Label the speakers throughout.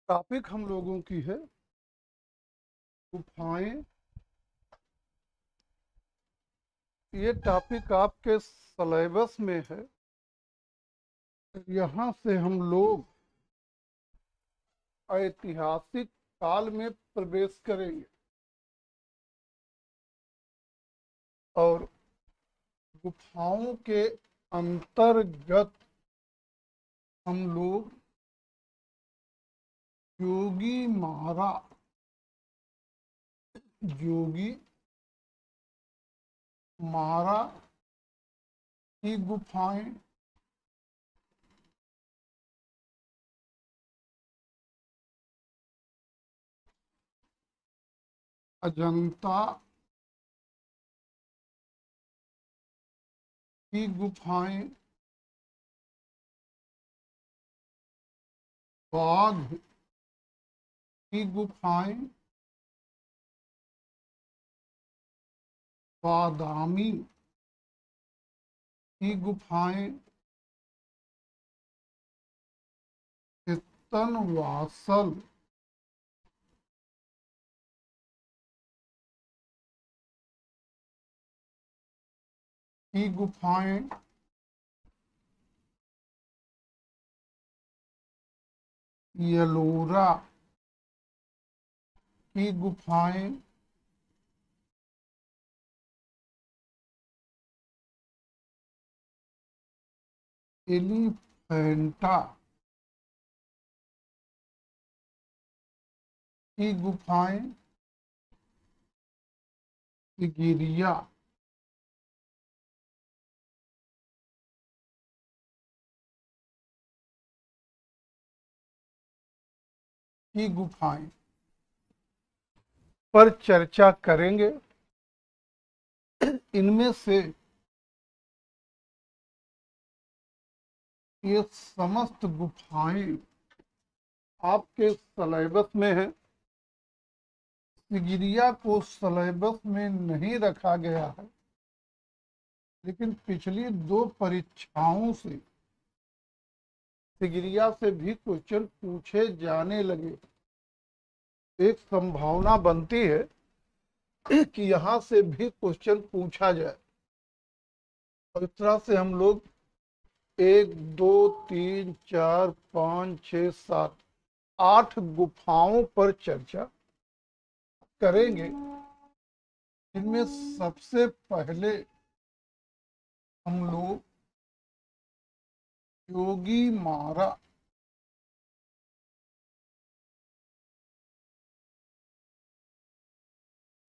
Speaker 1: Topic हम लोगों की है गुफाएं। ये टॉपिक आपके सिलेबस में है। यहाँ से हम लोग ऐतिहासिक काल में प्रवेश करेंगे और गुफाओं के अंतर्गत हम लोग जोगी मारा जोगी मारा की गुफाएं, अजंता की गुफाएं, बाघ की गुफाएं, बादामी की गुफाएं, चित्तनवासल की गुफाएं, यलोरा की गुफाएं, एलिफेंटा की गुफाएं, गिरिया की गुफाएं पर चर्चा करेंगे। इनमें से ये समस्त गुफाएं आपके सिलेबस में है। सिगिरिया को सिलेबस में नहीं रखा गया है, लेकिन पिछली दो परीक्षाओं से सिगिरिया से भी क्वेश्चन पूछे जाने लगे। एक संभावना बनती है कि यहाँ से भी क्वेश्चन पूछा जाए और इस तरह से हम लोग 1 2 3 4 5 6 7 8 गुफाओं पर चर्चा करेंगे। इनमें सबसे पहले हम लोग जोगी मारा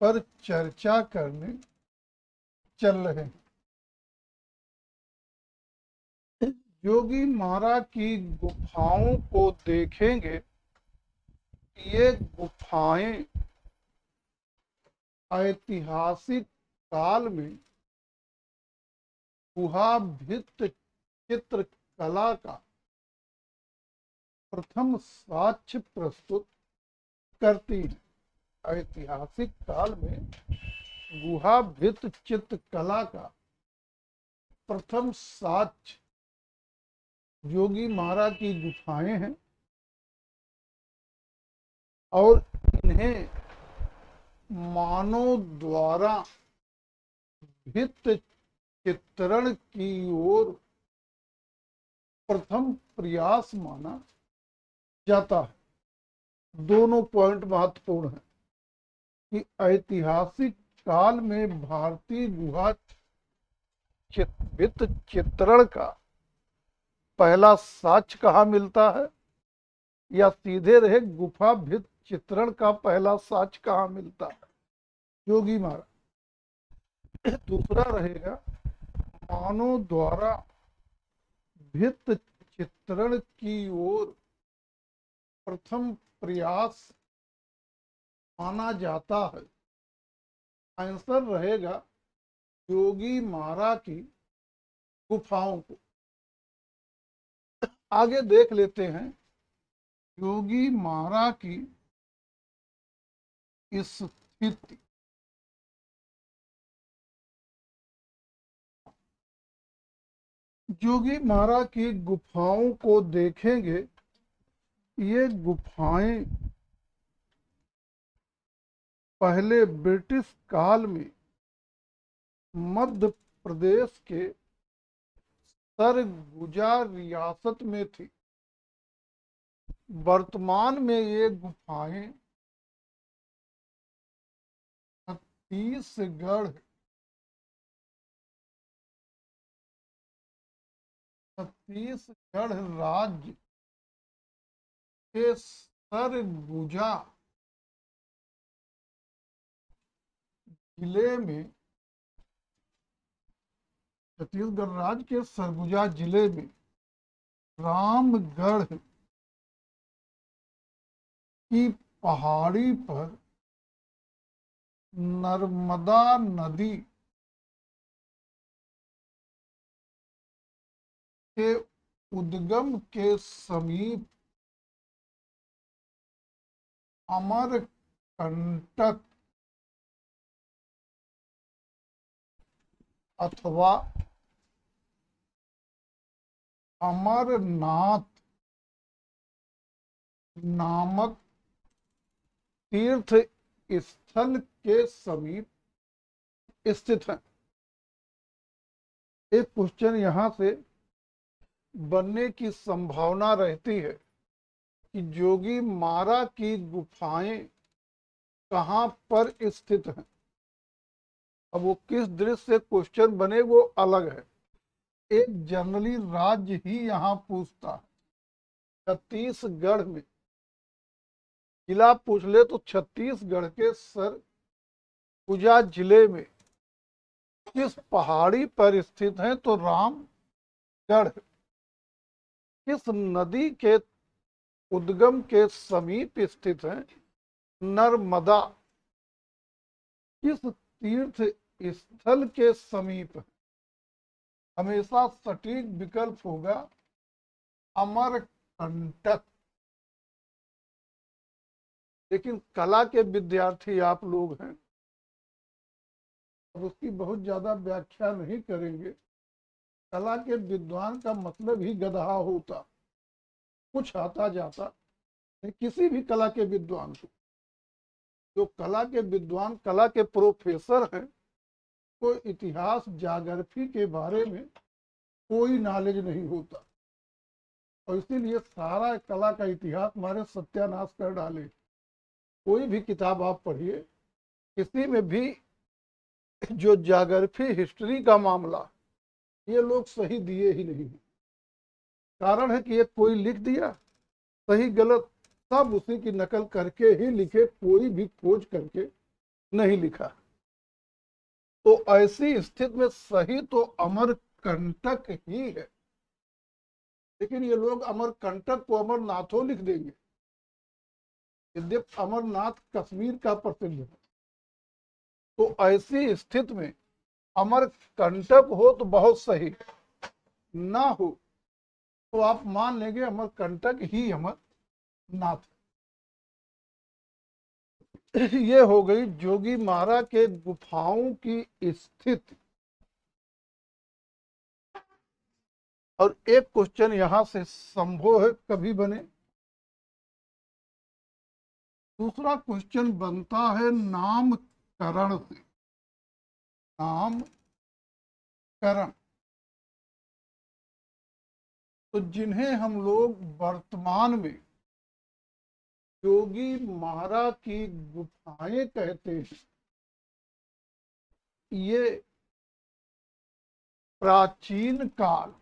Speaker 1: पर चर्चा करने चल रहे हैं। जोगी मारा की गुफाओं को देखेंगे। ये गुफाएं ऐतिहासिक काल में गुहा भित्त चित्र कला का प्रथम साक्ष्य प्रस्तुत करती है। ऐतिहासिक काल में गुहा भित्त चित्र कला का प्रथम साक्ष्य जोगी मारा की गुफाएं हैं और इन्हें मानव द्वारा भित्त चित्रण की ओर प्रथम प्रयास माना जाता है। दोनों पॉइंट महत्वपूर्ण हैं कि ऐतिहासिक काल में भारतीय गुहा भित्त चित्रण का पहला साक्ष्य कहाँ मिलता है, या सीधे रहे गुफा भित्त चित्रण का पहला साक्ष्य कहाँ मिलता है, जोगी मारा। दूसरा रहेगा मानव द्वारा भित्त चित्रण की ओर प्रथम प्रयास माना जाता है। आंसर रहेगा जोगी मारा की गुफाओं को। आगे देख लेते हैं जोगी मारा की स्थिति। जोगी मारा की गुफाओं को देखेंगे। ये गुफाएं पहले ब्रिटिश काल में मध्य प्रदेश के सरगुजा रियासत में थी। वर्तमान में ये गुफाएं छत्तीसगढ़ राज्य के सरगुजा जिले में, छत्तीसगढ़ राज्य के सरगुजा जिले में रामगढ़ की पहाड़ी पर नर्मदा नदी के उद्गम के समीप अमरकंटक अथवा अमरनाथ नामक तीर्थ स्थल के समीप स्थित है। एक क्वेश्चन यहां से बनने की संभावना रहती है कि जोगी मारा की गुफाएं कहां पर स्थित हैं। अब वो किस दृष्टि से क्वेश्चन बने वो अलग है। एक जनरली राज्य ही यहां पूछता है। छत्तीसगढ़ में जिला पूछ ले तो छत्तीसगढ़ के सरगुजा जिले में किस पहाड़ी पर स्थित है, तो रामगढ़। किस नदी के उद्गम के समीप स्थित है, नर्मदा। किस तीर्थ स्थल के समीप है, हमेशा सटीक विकल्प होगा अमरकंटक। लेकिन कला के विद्यार्थी आप लोग हैं, अब उसकी बहुत ज्यादा व्याख्या नहीं करेंगे। कला के विद्वान का मतलब ही गधा होता, कुछ आता जाता। किसी भी कला के विद्वान को, जो कला के विद्वान, कला के प्रोफेसर हैं, को इतिहास ज्योग्राफी के बारे में कोई नॉलेज नहीं होता, और इसीलिए सारा कला का इतिहास हमारे सत्यानाश कर डाले। कोई भी किताब आप पढ़िए, किसी में भी जो ज्योग्राफी हिस्ट्री का मामला, ये लोग सही दिए ही नहीं। कारण है कि ये कोई लिख दिया, सही गलत सब उसी की नकल करके ही लिखे, कोई भी खोज करके नहीं लिखा। तो ऐसी स्थिति में सही तो अमरकंटक ही है। लेकिन ये लोग अमरकंटक को अमरनाथों लिख देंगे। यद्यपि अमरनाथ कश्मीर का प्रसिद्ध है। तो ऐसी स्थिति में अमरकंटक हो तो बहुत सही, ना हो तो आप मान लेंगे अमरकंटक ही अमरनाथ। ये हो गई जोगी मारा के गुफाओं की स्थिति। और एक क्वेश्चन यहां से संभव है कभी बने। दूसरा क्वेश्चन बनता है नामकरण से। नामकरण, तो जिन्हें हम लोग वर्तमान में जोगी मारा की गुफाएं कहते हैं, ये प्राचीन काल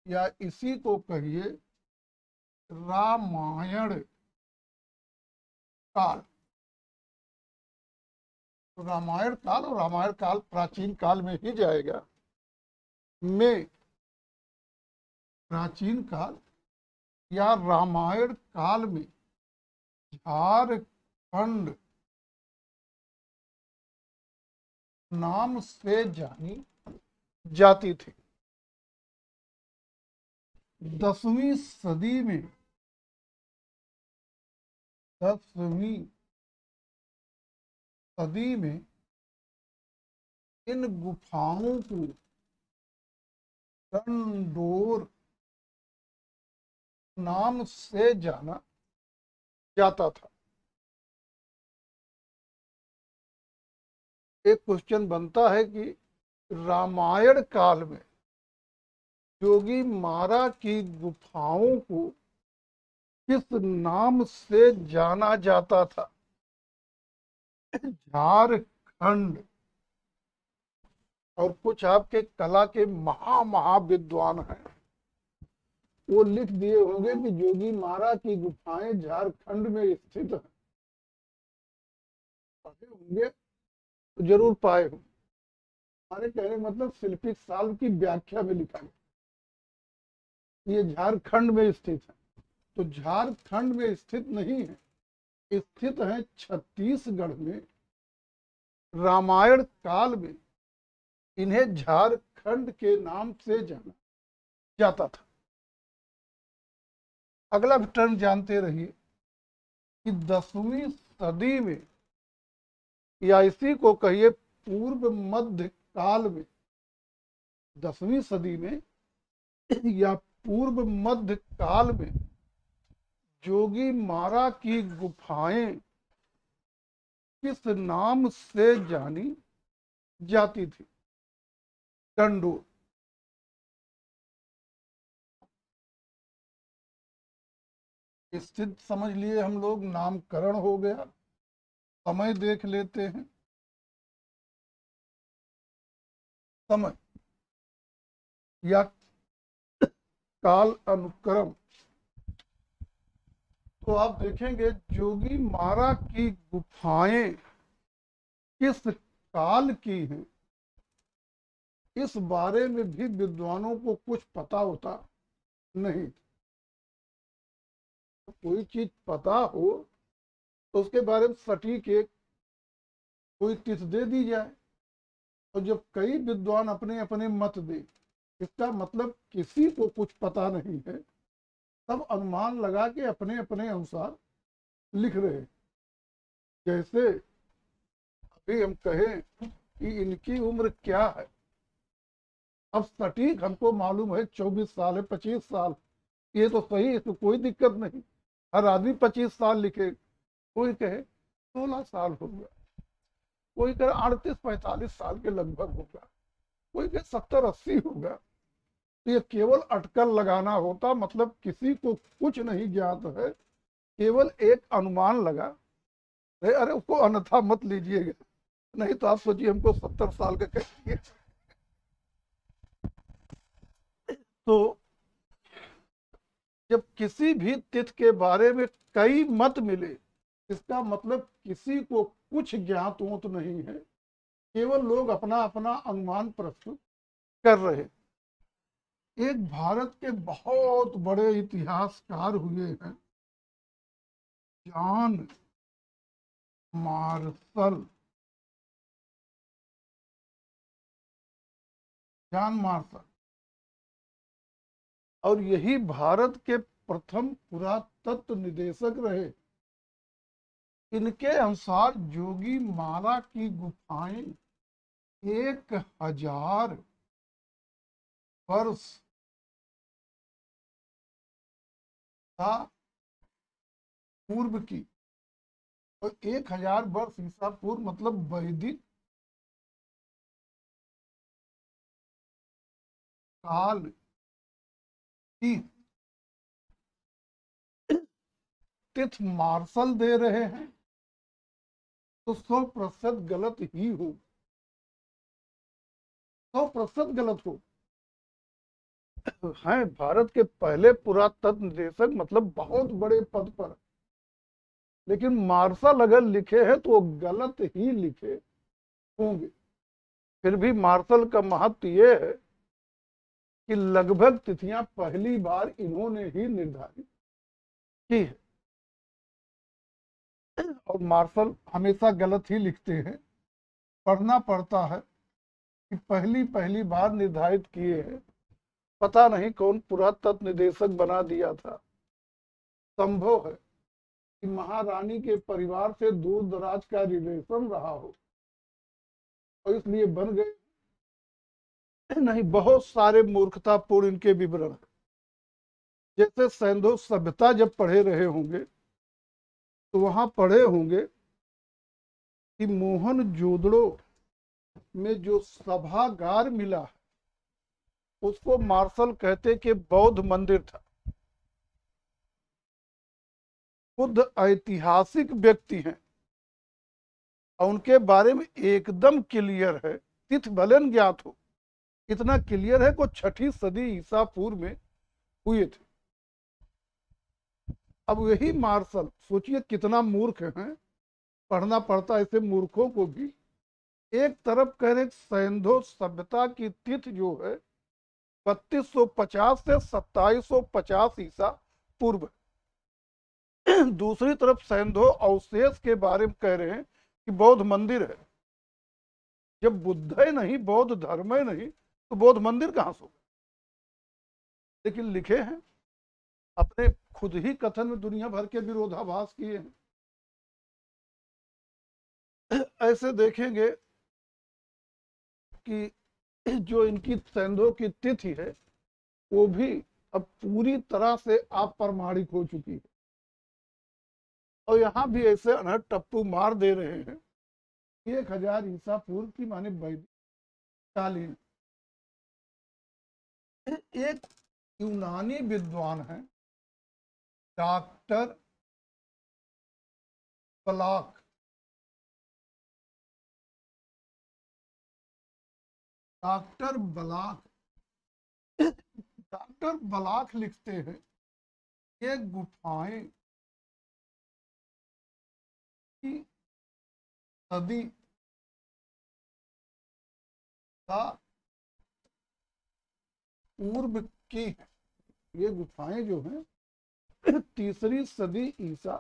Speaker 1: या इसी को कहिए रामायण काल। तो रामायण काल, और रामायण काल प्राचीन काल में ही जाएगा। में प्राचीन काल या रामायण काल में झारखंड नाम से जानी जाती थी। 10वीं सदी में 10वीं सदी में इन गुफाओं को डंडोर नाम से जाना जाता था। एक क्वेश्चन बनता है कि रामायण काल में जोगी मारा की गुफाओं को किस नाम से जाना जाता था? झारखंड। और कुछ आपके कला के महा विद्वान हैं, वो लिख दिए होंगे कि जोगी मारा की गुफाएं झारखंड में स्थित हैं। पढ़े होंगे तो जरूर पाए होंगे। हमारे कहने मतलब शिल्पी साल की व्याख्या में लिखा गया ये झारखंड में स्थित है। तो झारखंड में स्थित नहीं है, स्थित है छत्तीसगढ़ में। रामायण काल में इन्हें झारखंड के नाम से जाना जाता था। अगला टर्म जानते रहिए कि 10वीं सदी में, या इसी को कहिए पूर्व मध्य काल में, 10वीं सदी में या पूर्व मध्य काल में जोगी मारा की गुफाएं किस नाम से जानी जाती थी? डंडोर। स्थित समझ लिए हम लोग, नामकरण हो गया। समय देख लेते हैं। समय या काल अनुक्रम, तो आप देखेंगे जोगी मारा की गुफाएं किस काल की हैं, इस बारे में भी विद्वानों को कुछ पता होता नहीं। कोई चीज पता हो तो उसके बारे में सटीक एक कोई तिथि दे दी जाए। और जब कई विद्वान अपने अपने मत दे, इसका मतलब किसी को कुछ पता नहीं है, सब अनुमान लगा के अपने अपने अनुसार लिख रहे। जैसे अभी हम कहें कि इनकी उम्र क्या है, अब सटीक हमको मालूम है 24 साल है, 25 साल, ये तो सही, इसमें कोई दिक्कत नहीं। हर आदमी 25 साल लिखे। कोई कहे 16 साल हो गया, कोई कहे 38-45 साल के लगभग होगा, कोई कहे 70-80 होगा। तो ये केवल अटकल लगाना होता, मतलब किसी को कुछ नहीं ज्ञात है, केवल एक अनुमान लगा। अरे उसको अन्यथा मत लीजिएगा, नहीं तो आप सोचिए हमको 70 साल का कहिए। तो जब किसी भी तिथि के बारे में कई मत मिले, इसका मतलब किसी को कुछ ज्ञात तो नहीं है, केवल लोग अपना अपना अनुमान प्रस्तुत कर रहे। एक भारत के बहुत बड़े इतिहासकार हुए हैं, जॉन मार्शल। जॉन मार्शल, और यही भारत के प्रथम पुरातत्व निदेशक रहे। इनके अनुसार जोगी मारा की गुफाएं 1000 वर्ष का पूर्व की, और 1000 वर्ष ईसा पूर्व मतलब वैदिक काल की तिथि मार्शल दे रहे हैं, तो 100% गलत ही हो, 100% गलत हो। हैं भारत के पहले पुरातत्व निदेशक, मतलब बहुत बड़े पद पर, लेकिन मार्शल अगर लिखे हैं तो वो गलत ही लिखे होंगे। फिर भी मार्शल का महत्व ये है कि लगभग तिथियां पहली बार इन्होंने ही निर्धारित की है। और मार्शल हमेशा गलत ही लिखते हैं, पढ़ना पड़ता है कि पहली पहली बार निर्धारित किए हैं। पता नहीं कौन पुरातत्व निदेशक बना दिया था। संभव है कि महारानी के परिवार से दूर दराज का रिलेशन रहा हो, और इसलिए बन गए। नहीं, बहुत सारे मूर्खतापूर्ण इनके विवरण हैं। जैसे सैंधव सभ्यता जब पढ़े रहे होंगे तो वहां पढ़े होंगे कि मोहनजोदड़ो में जो सभागार मिला है उसको मार्शल कहते कि बौद्ध मंदिर था। खुद ऐतिहासिक व्यक्ति हैं और उनके बारे में एकदम क्लियर है, तिथि भले न ज्ञात हो, इतना क्लियर है को 6ठी सदी ईसा पूर्व में हुए थे। अब वही मार्शल सोचिए कितना मूर्ख है, पढ़ना पड़ता ऐसे मूर्खों को भी। एक तरफ कह रहे सैंधव सभ्यता की तिथि जो है 3250 से 2750 ईसा पूर्व। दूसरी तरफ सैंधव अवशेष के बारे में कह रहे हैं कि बौद्ध मंदिर है। जब बुद्ध है नहीं, बौद्ध धर्म है नहीं, तो बौद्ध मंदिर कहां से? लेकिन लिखे हैं, अपने खुद ही कथन में दुनिया भर के विरोधाभास किए हैं। ऐसे देखेंगे कि जो इनकी सैंधव की तिथि है वो भी अब पूरी तरह से अप्रमाणिक हो चुकी है। और यहाँ भी ऐसे अनहद टप्पू मार दे रहे हैं 1000 ईसा पूर्व की माने वैदिक कालीन। एक यूनानी विद्वान है doctor block, doctor block doctor block लिखते हैं ये गुफाएं की सदी का पूर्व की है। ये गुफाएं जो हैं 3री सदी ईसा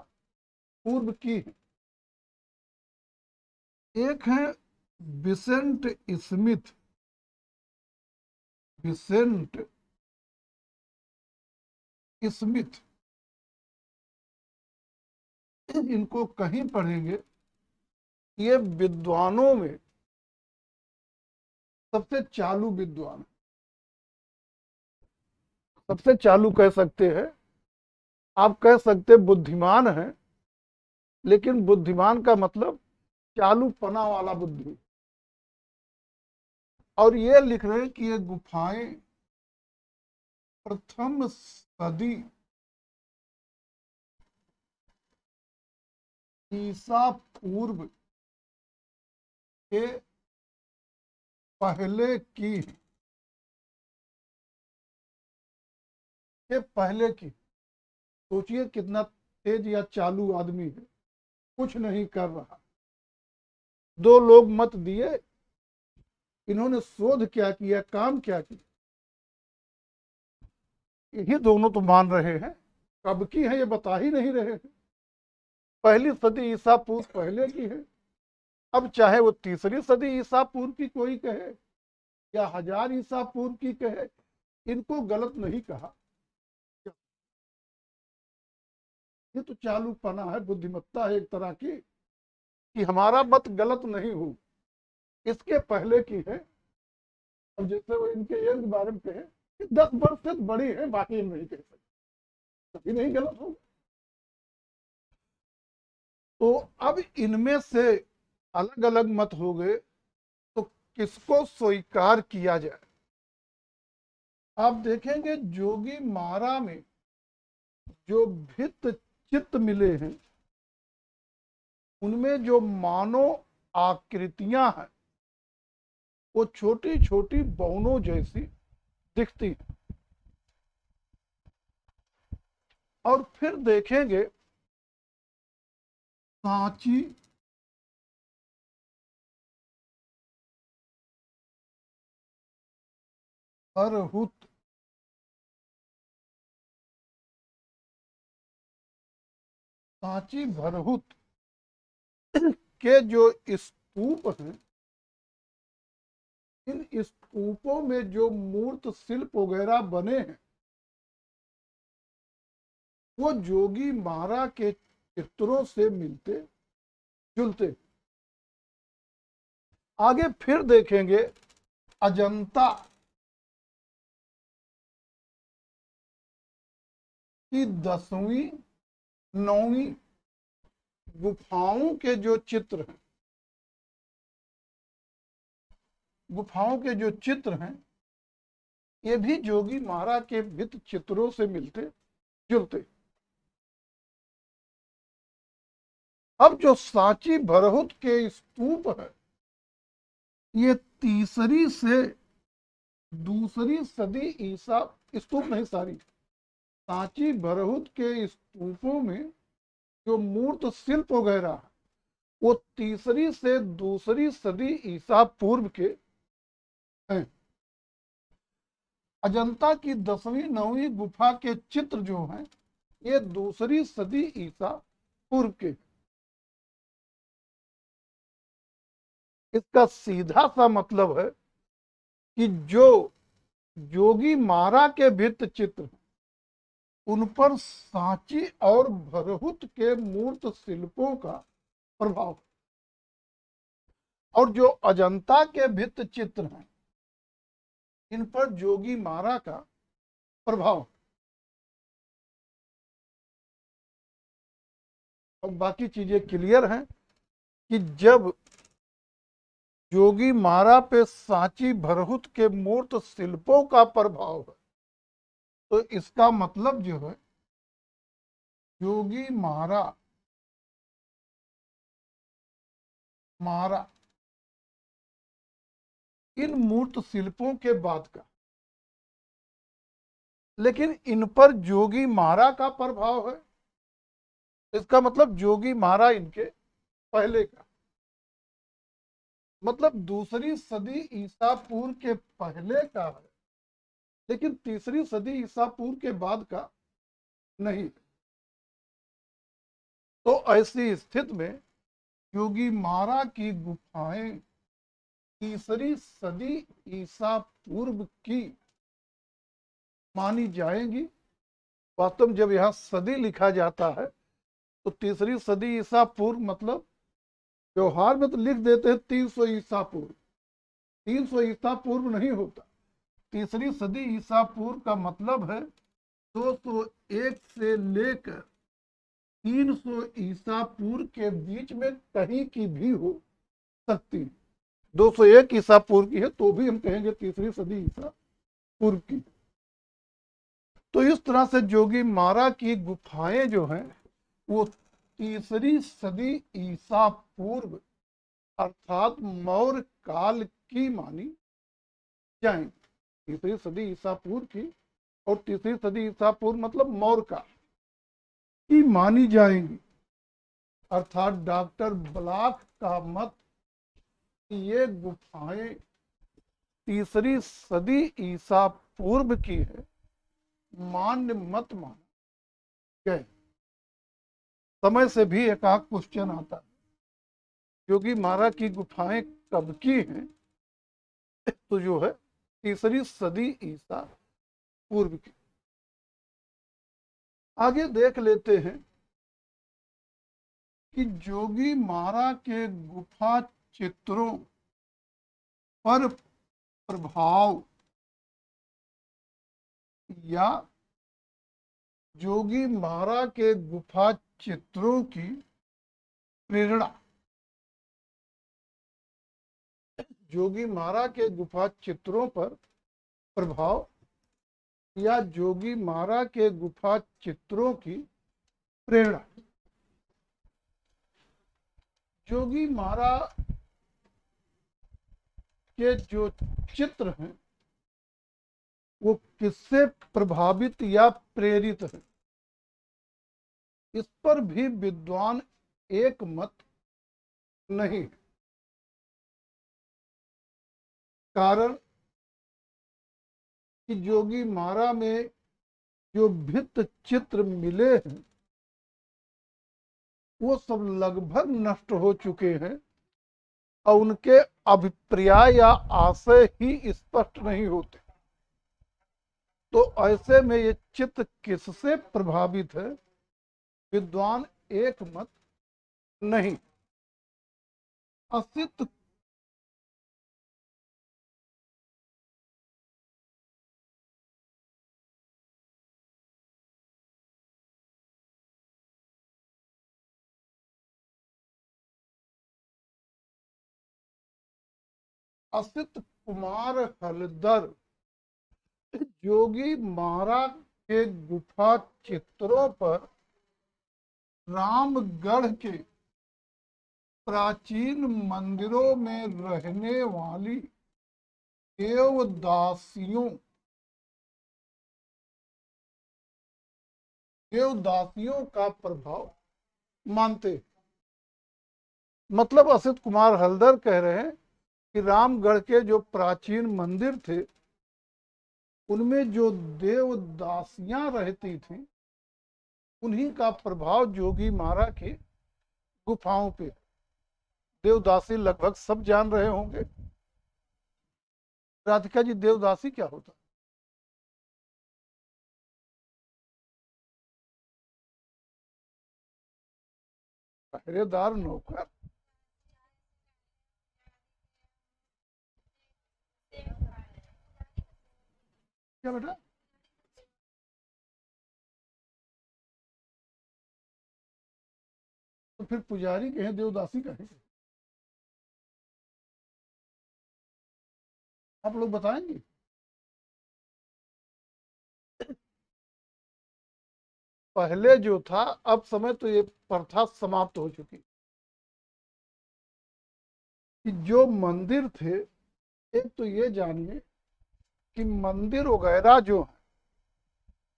Speaker 1: पूर्व की है। एक है विसेंट स्मिथ, विसेंट स्मिथ, इनको कहीं पढ़ेंगे, ये विद्वानों में सबसे चालू विद्वान, सबसे चालू कह सकते हैं। आप कह सकते बुद्धिमान है, लेकिन बुद्धिमान का मतलब चालू पना वाला बुद्धि। और ये लिख रहे हैं कि ये गुफाएं प्रथम सदी ईसा पूर्व के पहले की, के पहले की। सोचिए कितना तेज या चालू आदमी है, कुछ नहीं कर रहा। 2 लोग मत दिए, इन्होंने शोध क्या किया, काम क्या किया, यही दोनों तो मान रहे हैं। कब की है ये बता ही नहीं रहे हैं। पहली सदी ईसा पूर्व पहले की है। अब चाहे वो 3री सदी ईसा पूर्व की कोई कहे या 1000 ईसा पूर्व की कहे, इनको गलत नहीं कहा। ये तो चालूपना है, बुद्धिमत्ता है एक तरह की, कि हमारा मत गलत नहीं हो, इसके पहले की है। अब जैसे वो इनके एज के बारे में कहे कि 10 वर्ष से बड़ी है, बाकी हम नहीं कह सकते, कभी नहीं गलत हो। तो अब इनमें से अलग अलग मत हो गए, तो किसको स्वीकार किया जाए? आप देखेंगे जोगी मारा में जो भित्त चित्त मिले हैं उनमें जो मानव आकृतियां हैं वो छोटी छोटी बौनों जैसी दिखती हैं। और फिर देखेंगे सांची अरहुत, सांची भरहुत के जो स्तूप हैं, इन स्तूपों में जो मूर्त शिल्प वगैरह बने हैं वो जोगी मारा के चित्रों से मिलते जुलते। आगे फिर देखेंगे अजंता की 10वीं 9वीं गुफाओं के जो चित्र हैं, गुफाओं के जो चित्र हैं, ये भी जोगी मारा के भित्त चित्रों से मिलते जुलते। अब जो सांची भरहुत के स्तूप है, ये 3री से 2री सदी ईसा, स्तूप नहीं सारी, सांची भरहुत के स्तूपों में जो मूर्त शिल्प वगैरह वो 3री से 2री सदी ईसा पूर्व के हैं। अजंता की 10वीं 9वीं गुफा के चित्र जो हैं, ये 2री सदी ईसा पूर्व के। इसका सीधा सा मतलब है कि जो जोगी मारा के भित्त चित्र उन पर सांची और भरहुत के मूर्त शिल्पों का प्रभाव, और जो अजंता के भित्त चित्र हैं इन पर जोगी मारा का प्रभाव। और बाकी चीजें क्लियर हैं कि जब जोगी मारा पे सांची भरहुत के मूर्त शिल्पों का प्रभाव है, तो इसका मतलब जो है जोगी मारा इन मूर्त शिल्पों के बाद का, लेकिन इन पर जोगी मारा का प्रभाव है, इसका मतलब जोगी मारा इनके पहले का, मतलब 2री सदी ईसा पूर्व के पहले का है, लेकिन 3री सदी ईसा पूर्व के बाद का नहीं। तो ऐसी स्थिति में जोगी मारा की गुफाएं 3री सदी ईसा पूर्व की मानी जाएंगी। वास्तव में जब यहाँ सदी लिखा जाता है तो 3री सदी ईसा पूर्व मतलब व्यवहार में तो लिख देते हैं 300 ईसा पूर्व, 300 ईसा पूर्व नहीं होता। 3री सदी ईसा पूर्व का मतलब है 201 से लेकर 300 ईसा पूर्व के बीच में कहीं की भी हो सकती। 201 ईसा पूर्व की है तो भी हम कहेंगे 3री सदी ईसा पूर्व की। तो इस तरह से जोगी मारा की गुफाएं जो हैं वो 3री सदी ईसा पूर्व अर्थात मौर्य काल की मानी जाएंगी। 3री सदी ईसा पूर्व की और 3री सदी ईसा पूर्व मतलब मौर्य काल की मानी जाएंगी। अर्थात डॉक्टर ब्लॉक का मत ये गुफाएं 3री सदी ईसा पूर्व की है, मान्य मत माने गए। समय से भी एक आध क्वेश्चन आता है, जोगी मारा की गुफाएं कब की हैं, तो जो है 3री सदी ईसा पूर्व की। आगे देख लेते हैं कि जोगी मारा के गुफा चित्रों पर प्रभाव या जोगी मारा के गुफा चित्रों की प्रेरणा, जोगी मारा के गुफा चित्रों पर प्रभाव या जोगी मारा के गुफा चित्रों की प्रेरणा। जोगी मारा के जो चित्र हैं वो किससे प्रभावित या प्रेरित है, इस पर भी विद्वान एक मत नहीं। कारण कि जोगी मारा में जो भित्त चित्र मिले हैं वो सब लगभग नष्ट हो चुके हैं और उनके अभिप्राय या आशय ही स्पष्ट नहीं होते। तो ऐसे में ये चित्र किससे प्रभावित है, विद्वान एक मत नहीं। असित असित कुमार हलदर जोगी मारा के गुफा चित्रों पर रामगढ़ के प्राचीन मंदिरों में रहने वाली देवदासियों देवदासियों का प्रभाव मानते। मतलब असित कुमार हलदर कह रहे हैं कि रामगढ़ के जो प्राचीन मंदिर थे उनमें जो देवदासियां रहती थी उन्हीं का प्रभाव जोगी मारा की गुफाओं पे। देवदासी लगभग सब जान रहे होंगे। राधिका जी, देवदासी क्या होता? पहरेदार, नौकर। क्या बेटा? तो फिर पुजारी कहें, देवदासी कहें? आप लोग बताएंगे? पहले जो था, अब समय तो ये प्रथा समाप्त हो चुकी कि जो मंदिर थे, एक तो ये जानिए कि मंदिर वगैरह जो है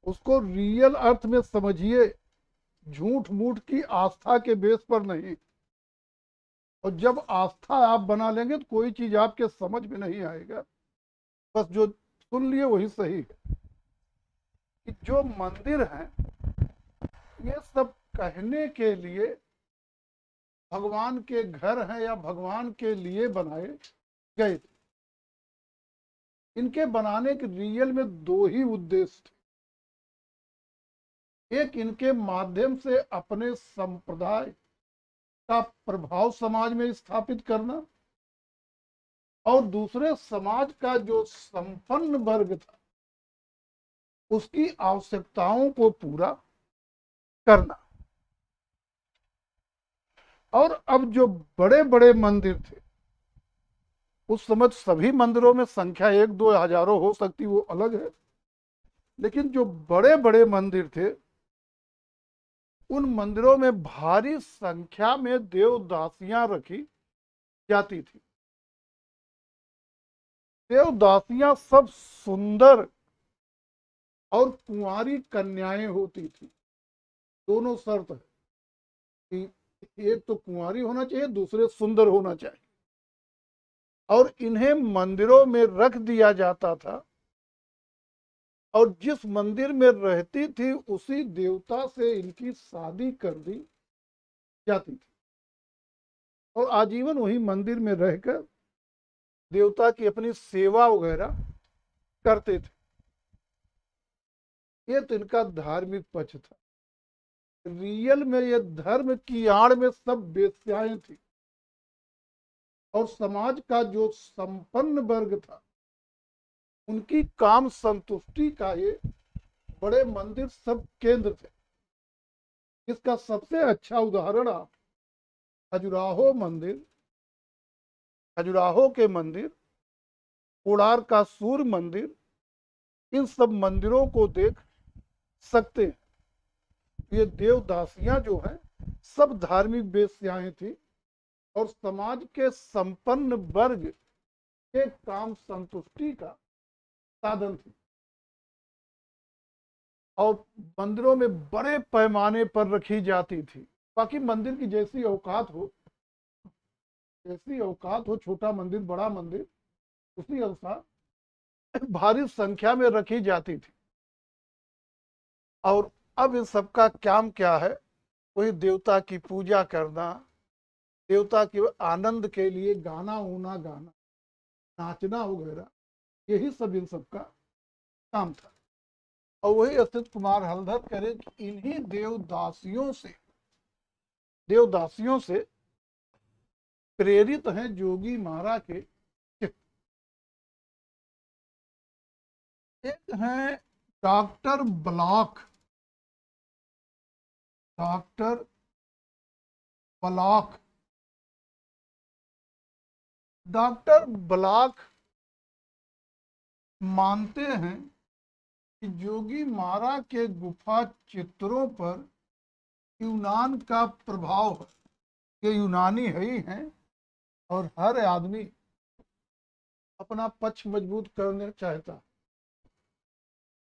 Speaker 1: उसको रियल अर्थ में समझिए, झूठ मूठ की आस्था के बेस पर नहीं। और जब आस्था आप बना लेंगे तो कोई चीज आपके समझ में नहीं आएगा। बस जो सुन लिए वही सही है। कि जो मंदिर हैं ये सब कहने के लिए भगवान के घर हैं या भगवान के लिए बनाए गए थे। इनके बनाने के रियल में दो ही उद्देश्य थे। एक, इनके माध्यम से अपने संप्रदाय का प्रभाव समाज में स्थापित करना, और दूसरे, समाज का जो संपन्न वर्ग था उसकी आवश्यकताओं को पूरा करना। और अब जो बड़े बड़े मंदिर थे, उस समय सभी मंदिरों में संख्या एक दो हजारों हो सकती, वो अलग है, लेकिन जो बड़े बड़े मंदिर थे उन मंदिरों में भारी संख्या में देवदासियां रखी जाती थी। देवदासियां सब सुंदर और कुंवारी कन्याएं होती थी। दोनों शर्त है कि एक तो कुंवारी होना चाहिए, दूसरे सुंदर होना चाहिए। और इन्हें मंदिरों में रख दिया जाता था, और जिस मंदिर में रहती थी उसी देवता से इनकी शादी कर दी जाती थी, और आजीवन वही मंदिर में रहकर देवता की अपनी सेवा वगैरह करते थे। ये तो इनका धार्मिक पक्ष था। रियल में ये धर्म की आड़ में सब वेश्याएं थी, और समाज का जो संपन्न वर्ग था उनकी काम संतुष्टि का ये बड़े मंदिर सब केंद्र थे। इसका सबसे अच्छा उदाहरण आप खजुराहो मंदिर, खजुराहो के मंदिर, कोणार्क का सूर्य मंदिर, इन सब मंदिरों को देख सकते हैं। ये देवदासियां जो हैं सब धार्मिक वेश्याएं थी, और समाज के संपन्न वर्ग के काम संतुष्टि का साधन थी। और मंदिरों में बड़े पैमाने पर रखी जाती थी। बाकी मंदिर की जैसी औकात हो, छोटा मंदिर बड़ा मंदिर, उसी अनुसार भारी संख्या में रखी जाती थी। और अब इन सबका काम क्या है? वही देवता की पूजा करना, देवता के आनंद के लिए गाना उना गाना, नाचना वगैरह, यही सब इन सबका काम था। और वही असित कुमार हलधर करे कि इन्हीं देवदासियों से प्रेरित हैं जोगी मारा के चित्र। एक है doctor block, doctor block doctor block मानते हैं कि जोगी मारा के गुफा चित्रों पर यूनान का प्रभाव है। ये यूनानी है ही हैं और हर आदमी अपना पक्ष मजबूत करना चाहता है।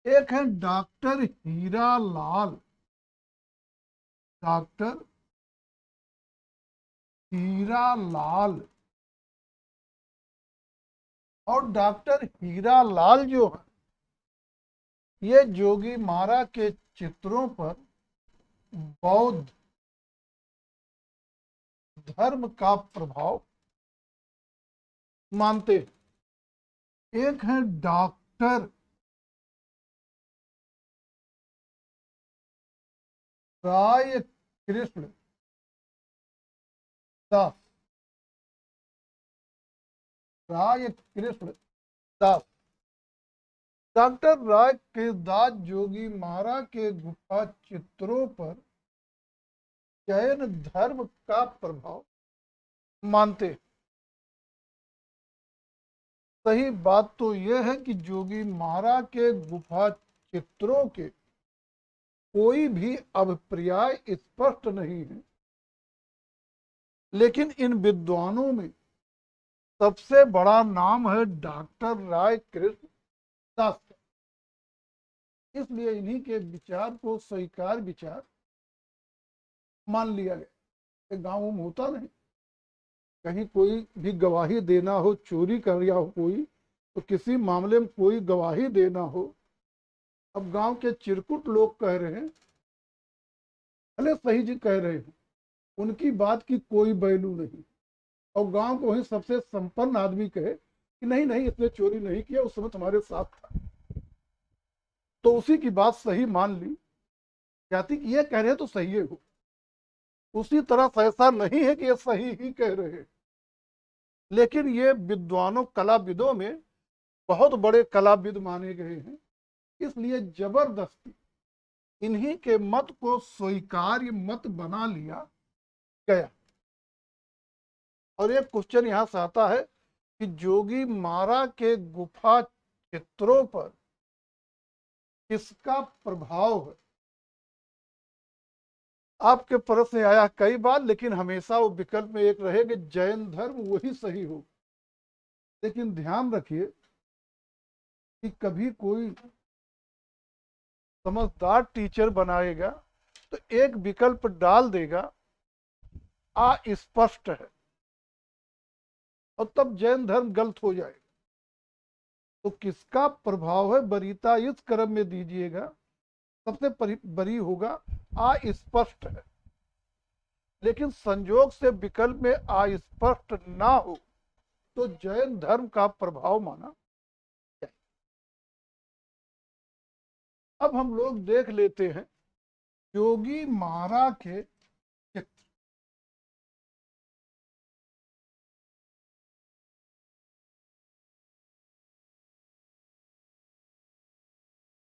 Speaker 1: एक है डॉक्टर हीरा लाल। डॉक्टर हीरा लाल और डॉक्टर हीरा लाल जो है ये जोगी मारा के चित्रों पर बौद्ध धर्म का प्रभाव मानते हैं। एक है डॉक्टर राय कृष्ण दास। राय कृष्ण दास। डॉक्टर राय कृष्णदास जोगी मारा के गुफा चित्रों पर जैन धर्म का प्रभाव मानते हैं। सही बात तो यह है कि जोगी मारा के गुफा चित्रों के कोई भी अभिप्राय स्पष्ट नहीं है, लेकिन इन विद्वानों में सबसे बड़ा नाम है डॉक्टर राय कृष्ण दास। इसलिए इन्हीं के विचार को स्वीकार विचार मान लिया गया। गांव में होता नहीं, कहीं कोई भी गवाही देना हो, चोरी कर रहा हो कोई, तो किसी मामले में कोई गवाही देना हो, अब गांव के चिरकुट लोग कह रहे हैं, भले सही जी कह रहे हैं, उनकी बात की कोई वैल्यू नहीं, और गांव को ही सबसे संपन्न आदमी कहे कि नहीं नहीं इसने चोरी नहीं किया, उस समय तुम्हारे साथ था, तो उसी की बात सही मान ली जाती कि ये कह रहे हैं तो सही हो। उसी तरह से ऐसा नहीं है कि ये सही ही कह रहे हैं, लेकिन ये विद्वानों कलाविदों में बहुत बड़े कलाविद माने गए हैं, इसलिए जबरदस्ती इन्हीं के मत को स्वीकार्य मत बना लिया गया। और एक क्वेश्चन यहां से आता है कि जोगी मारा के गुफा चित्रों पर किसका प्रभाव है। आपके प्रश्न आया कई बार, लेकिन हमेशा वो विकल्प में एक रहे कि जैन धर्म वही सही हो। लेकिन ध्यान रखिए कि कभी कोई समझदार टीचर बनाएगा तो एक विकल्प डाल देगा अस्पष्ट है, और तब जैन धर्म गलत हो जाएगा। तो किसका प्रभाव है वरीयता इस क्रम में दीजिएगा, सबसे बरी होगा अस्पष्ट है। लेकिन संयोग से विकल्प में अस्पष्ट ना हो तो जैन धर्म का प्रभाव माना जाए। अब हम लोग देख लेते हैं जोगी मारा के चित्र।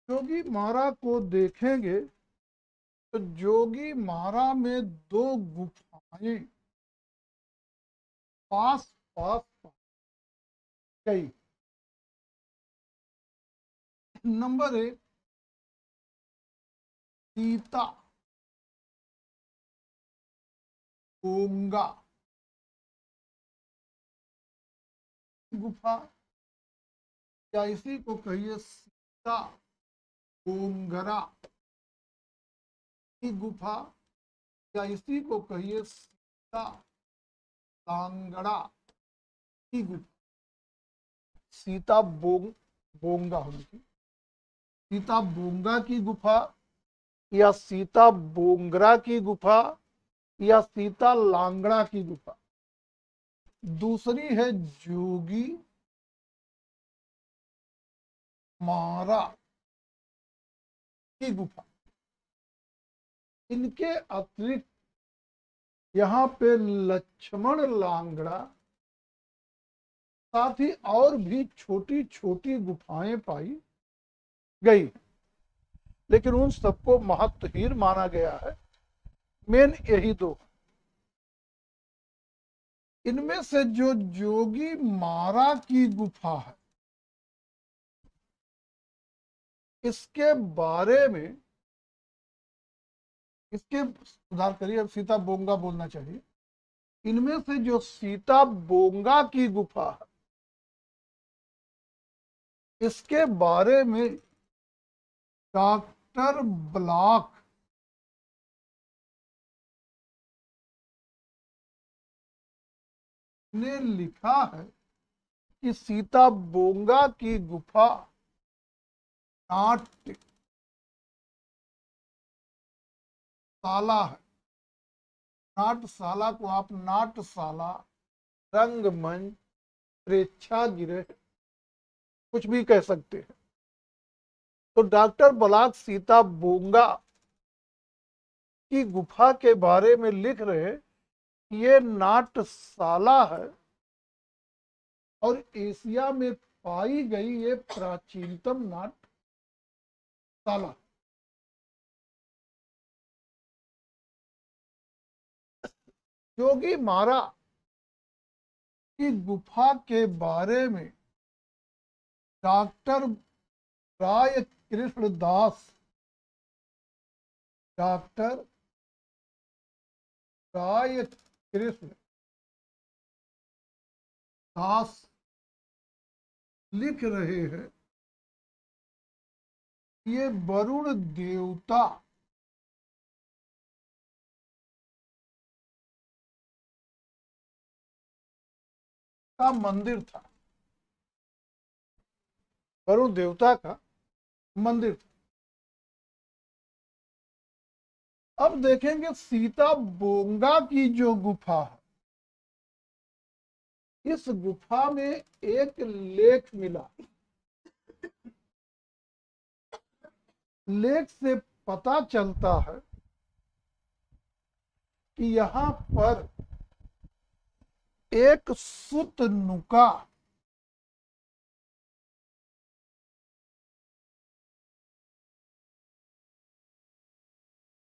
Speaker 1: जोगी मारा को देखेंगे तो जोगी मारा में दो गुफाएं पास पास गई। नंबर 1 सीता ओंगा गुफा, या इसी को कहिए सीता ओंगरा की गुफा, या इसी को कहिए सीता लांगड़ा की गुफा। सीता बोंगा होगी, सीता बोंगा की गुफा, या सीता बोंगरा की गुफा, या सीता लांगड़ा की गुफा। दूसरी है जोगी मारा की गुफा। इनके अतिरिक्त यहाँ पे लक्ष्मण लांगड़ा, साथ ही और भी छोटी छोटी गुफाएं पाई गई, लेकिन उन सबको महत्वहीन माना गया है। मेन यही दो। इनमें से जो जोगी मारा की गुफा है, इसके बारे में, इसके सुधार करिए, अब सीता बोंगा बोलना चाहिए। इनमें से जो सीता बोंगा की गुफा है, इसके बारे में डॉक्टर ब्लॉक ने लिखा है कि सीता बोंगा की गुफा नाट्यशाला है। नाट्यशाला को आप नाट्यशाला, रंगमंच, प्रेक्षागृह कुछ भी कह सकते हैं। तो डॉक्टर ब्लॉक सीता बोंगा की गुफा के बारे में लिख रहे हैं, ये नाट्यशाला है और एशिया में पाई गई ये प्राचीनतम नाट्यशाला। जोगी मारा की गुफा के बारे में डॉक्टर राय कृष्णदास, डॉक्टर राय कृष्ण दास लिख रहे हैं, ये वरुण देवता का मंदिर था, वरुण देवता का मंदिर था। अब देखेंगे सीता बोंगा की जो गुफा है, इस गुफा में एक लेख मिला। लेख से पता चलता है कि यहां पर एक सुतनुका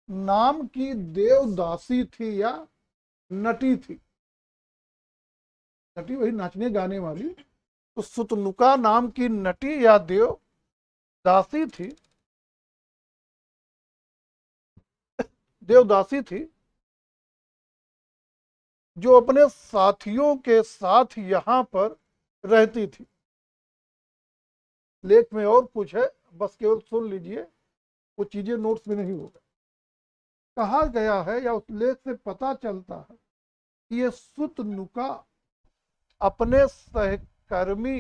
Speaker 1: नाम की देवदासी थी या नटी थी, नटी वही नाचने गाने वाली, तो सुतनुका नाम की नटी या देवदासी थी, देवदासी थी, जो अपने साथियों के साथ यहां पर रहती थी। लेख में और कुछ है, बस केवल सुन लीजिए, वो चीजें नोट्स में नहीं होगा। कहा गया है या उस लेख से पता चलता है कि ये सुतनुका अपने सहकर्मी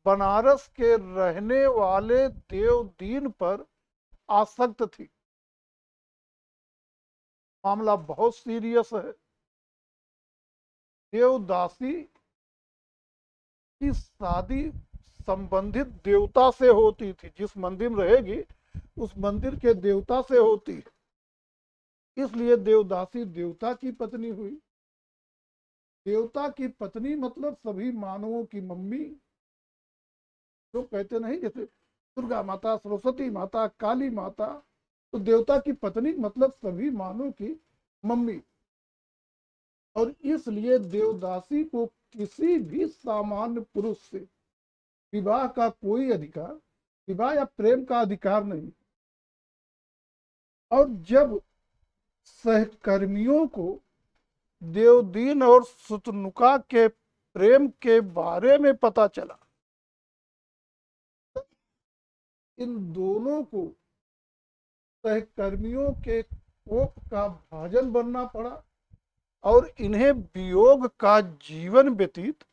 Speaker 1: बनारस के रहने वाले देवदीन पर आसक्त थी। मामला बहुत सीरियस है। देवदासी की शादी संबंधित देवता से होती थी, जिस मंदिर में रहेगी उस मंदिर के देवता से होती है, इसलिए देवदासी देवता की पत्नी हुई। देवता की पत्नी मतलब सभी मानवों की मम्मी। लोग कहते नहीं, जैसे दुर्गा माता, सरस्वती माता, काली माता, तो देवता की पत्नी मतलब सभी मानवों की मम्मी। और इसलिए देवदासी को किसी भी सामान्य पुरुष से विवाह का कोई अधिकार, विवाह या प्रेम का अधिकार नहीं। और जब सहकर्मियों को देवदीन और सुतनुका के प्रेम के बारे में पता चला, इन दोनों को सहकर्मियों के कोप का भाजन बनना पड़ा और इन्हें वियोग का जीवन व्यतीत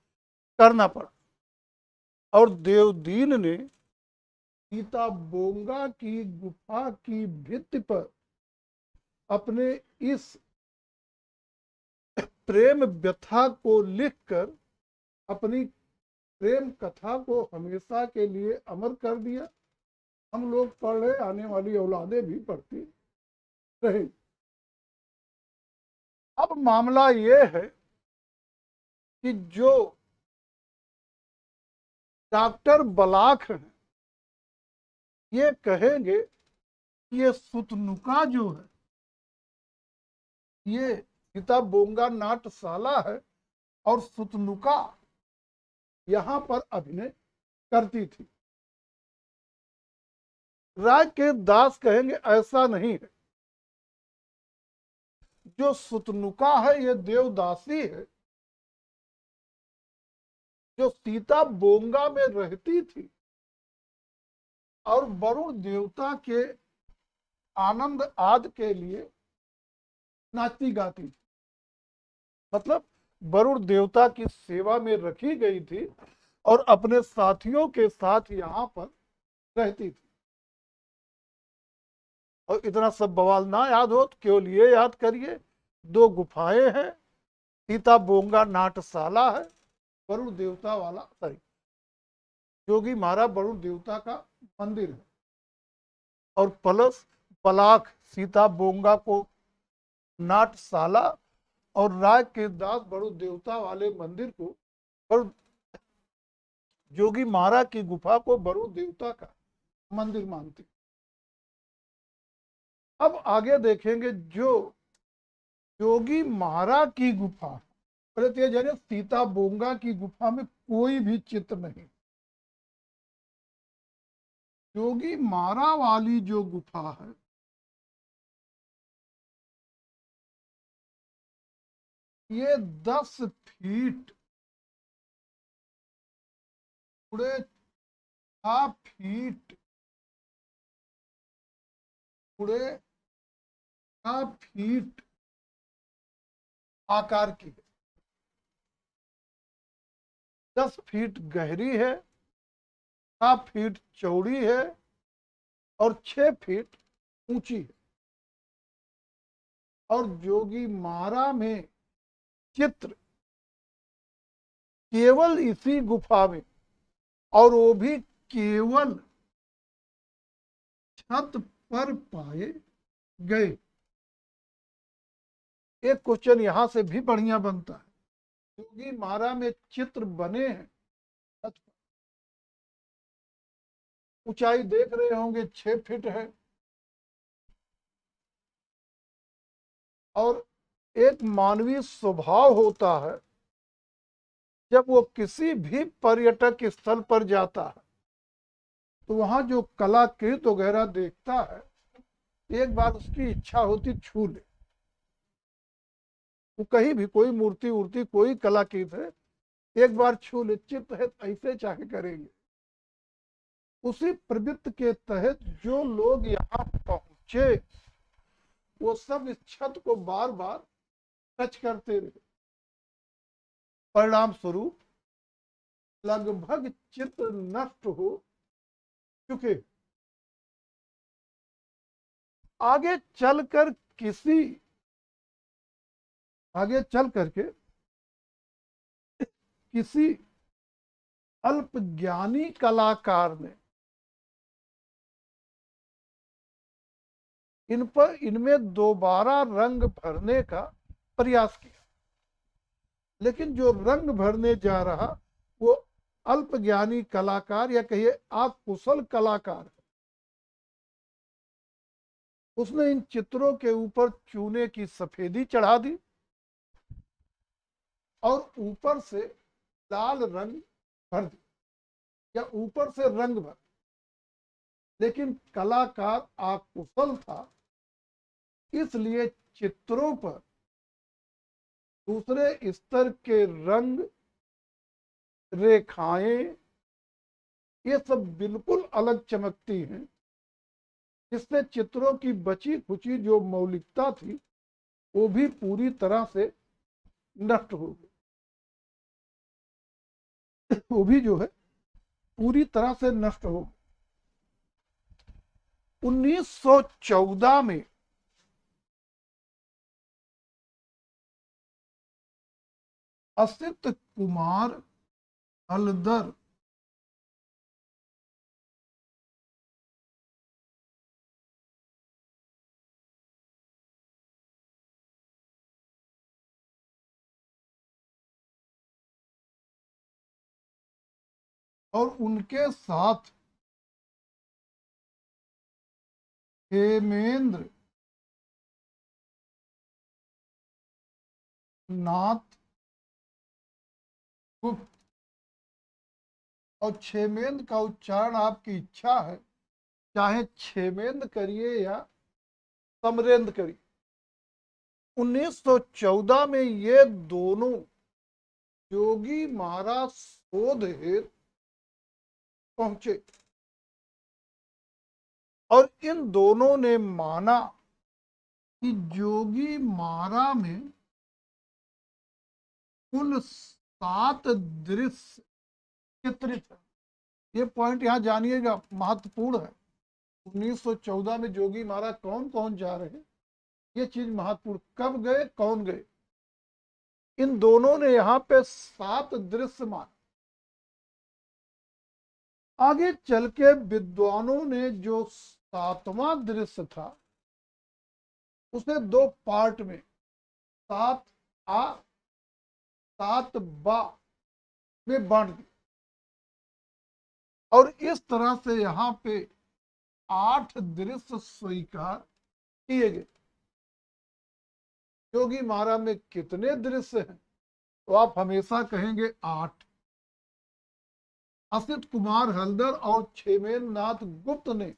Speaker 1: करना पड़ा। और देवदीन ने सीता बोंगा की गुफा की भित्ति पर अपने इस प्रेम व्यथा को लिखकर अपनी प्रेम कथा को हमेशा के लिए अमर कर दिया। हम लोग पढ़ रहे, आने वाली औलादें भी पढ़ती रहे। अब मामला ये है कि जो डॉक्टर ब्लॉक हैं, ये कहेंगे कि ये सुतनुका जो है, ये सीता बोंगा नाट्यशाला है, और सुतनुका यहां पर अभिनय करती थी। राय के दास कहेंगे ऐसा नहीं है, जो सुतनुका है ये देवदासी है, जो सीता बोंगा में रहती थी और वरुण देवता के आनंद आदि के लिए नाचती गाती थी। मतलब वरुण देवता की सेवा में रखी गई थी और अपने साथियों के साथ यहाँ पर रहती थी। और इतना सब बवाल ना याद हो तो केवल ये याद करिए, 2 गुफाएं हैं, सीता बोंगा नाट्यशाला है, वरुण देवता वाला सॉरी जोगी मारा वरुण देवता का मंदिर है, और प्लस पलाख सीता बोंगा को नाट्यशाला और राय के दास वरुण देवता वाले मंदिर को वरुण जोगी मारा की गुफा को वरुण देवता का मंदिर मानते। अब आगे देखेंगे, जो जोगी मारा की गुफा, पहले तो ये जानिए सीता बोंगा की गुफा में कोई भी चित्र नहीं। जोगी मारा वाली जो गुफा है ये 10 फीट पूरे 6 फीट पूरे 6 फीट आकार की है, 10 फीट गहरी है, 6 फीट चौड़ी है और 6 फीट ऊंची है। और जोगी मारा में चित्र केवल इसी गुफा में, और वो भी केवल छत पर पाए गए। एक क्वेश्चन यहां से भी बढ़िया बनता है, जोगी मारा में चित्र बने हैं, ऊंचाई देख रहे होंगे 6 फीट है, और एक मानवीय स्वभाव होता है जब वो किसी भी पर्यटक स्थल पर जाता है तो वहां जो कलाकृत वगैरह देखता है, एक बार उसकी इच्छा होती छू ले। वो कहीं भी कोई मूर्ति वूर्ति कोई कलाकृत है, एक बार छू ले, चित्त है ऐसे चाहे करेंगे। उसी प्रवृत्ति के तहत जो लोग यहाँ पहुंचे वो सब इस छत को बार बार टच करते रहे। परिणाम स्वरूप लगभग चित्र नष्ट हो चुके। आगे चलकर आगे चल करके किसी अल्पज्ञानी कलाकार ने इनमें दोबारा रंग भरने का प्रयास किया, लेकिन जो रंग भरने जा रहा वो अल्पज्ञानी कलाकार या कहिए अकुशल कलाकार है। उसने इन चित्रों के ऊपर चूने की सफेदी चढ़ा दी और ऊपर से लाल रंग भर दिया, या ऊपर से रंग भर। लेकिन कलाकार अकुशल था, इसलिए चित्रों पर दूसरे स्तर के रंग, रेखाएं, ये सब बिल्कुल अलग चमकती हैं, जिससे चित्रों की बची खुची जो मौलिकता थी वो भी पूरी तरह से नष्ट हो गई। वो भी जो है पूरी तरह से नष्ट हो गई। 1914 में असित कुमार हलदर और उनके साथ हेमेंद्र नाथ गुप्त, और छेमेंद का उच्चारण आपकी इच्छा है, चाहे छेमेंद करिए या समरेंद करिए। 1914 में ये दोनों जोगी महाराज शोध हेतु पहुंचे और इन दोनों ने माना कि जोगी मारा में कुल 7 दृश्य चित्रित है। ये पॉइंट यहां जानिएगा, महत्वपूर्ण है। 1914 में जोगी मारा कौन कौन जा रहे, ये चीज महत्वपूर्ण। कब गए, कौन गए, इन दोनों ने यहां पे 7 दृश्य माने। आगे चल के विद्वानों ने जो 7वां दृश्य था उसे 2 पार्ट में, 7A 7B में बांट दिया और इस तरह से यहाँ पे 8 दृश्य स्वीकार किए गए। जोगी महाराज में कितने दृश्य हैं, तो आप हमेशा कहेंगे 8। असित कुमार हल्दर और छेमेन नाथ गुप्त ने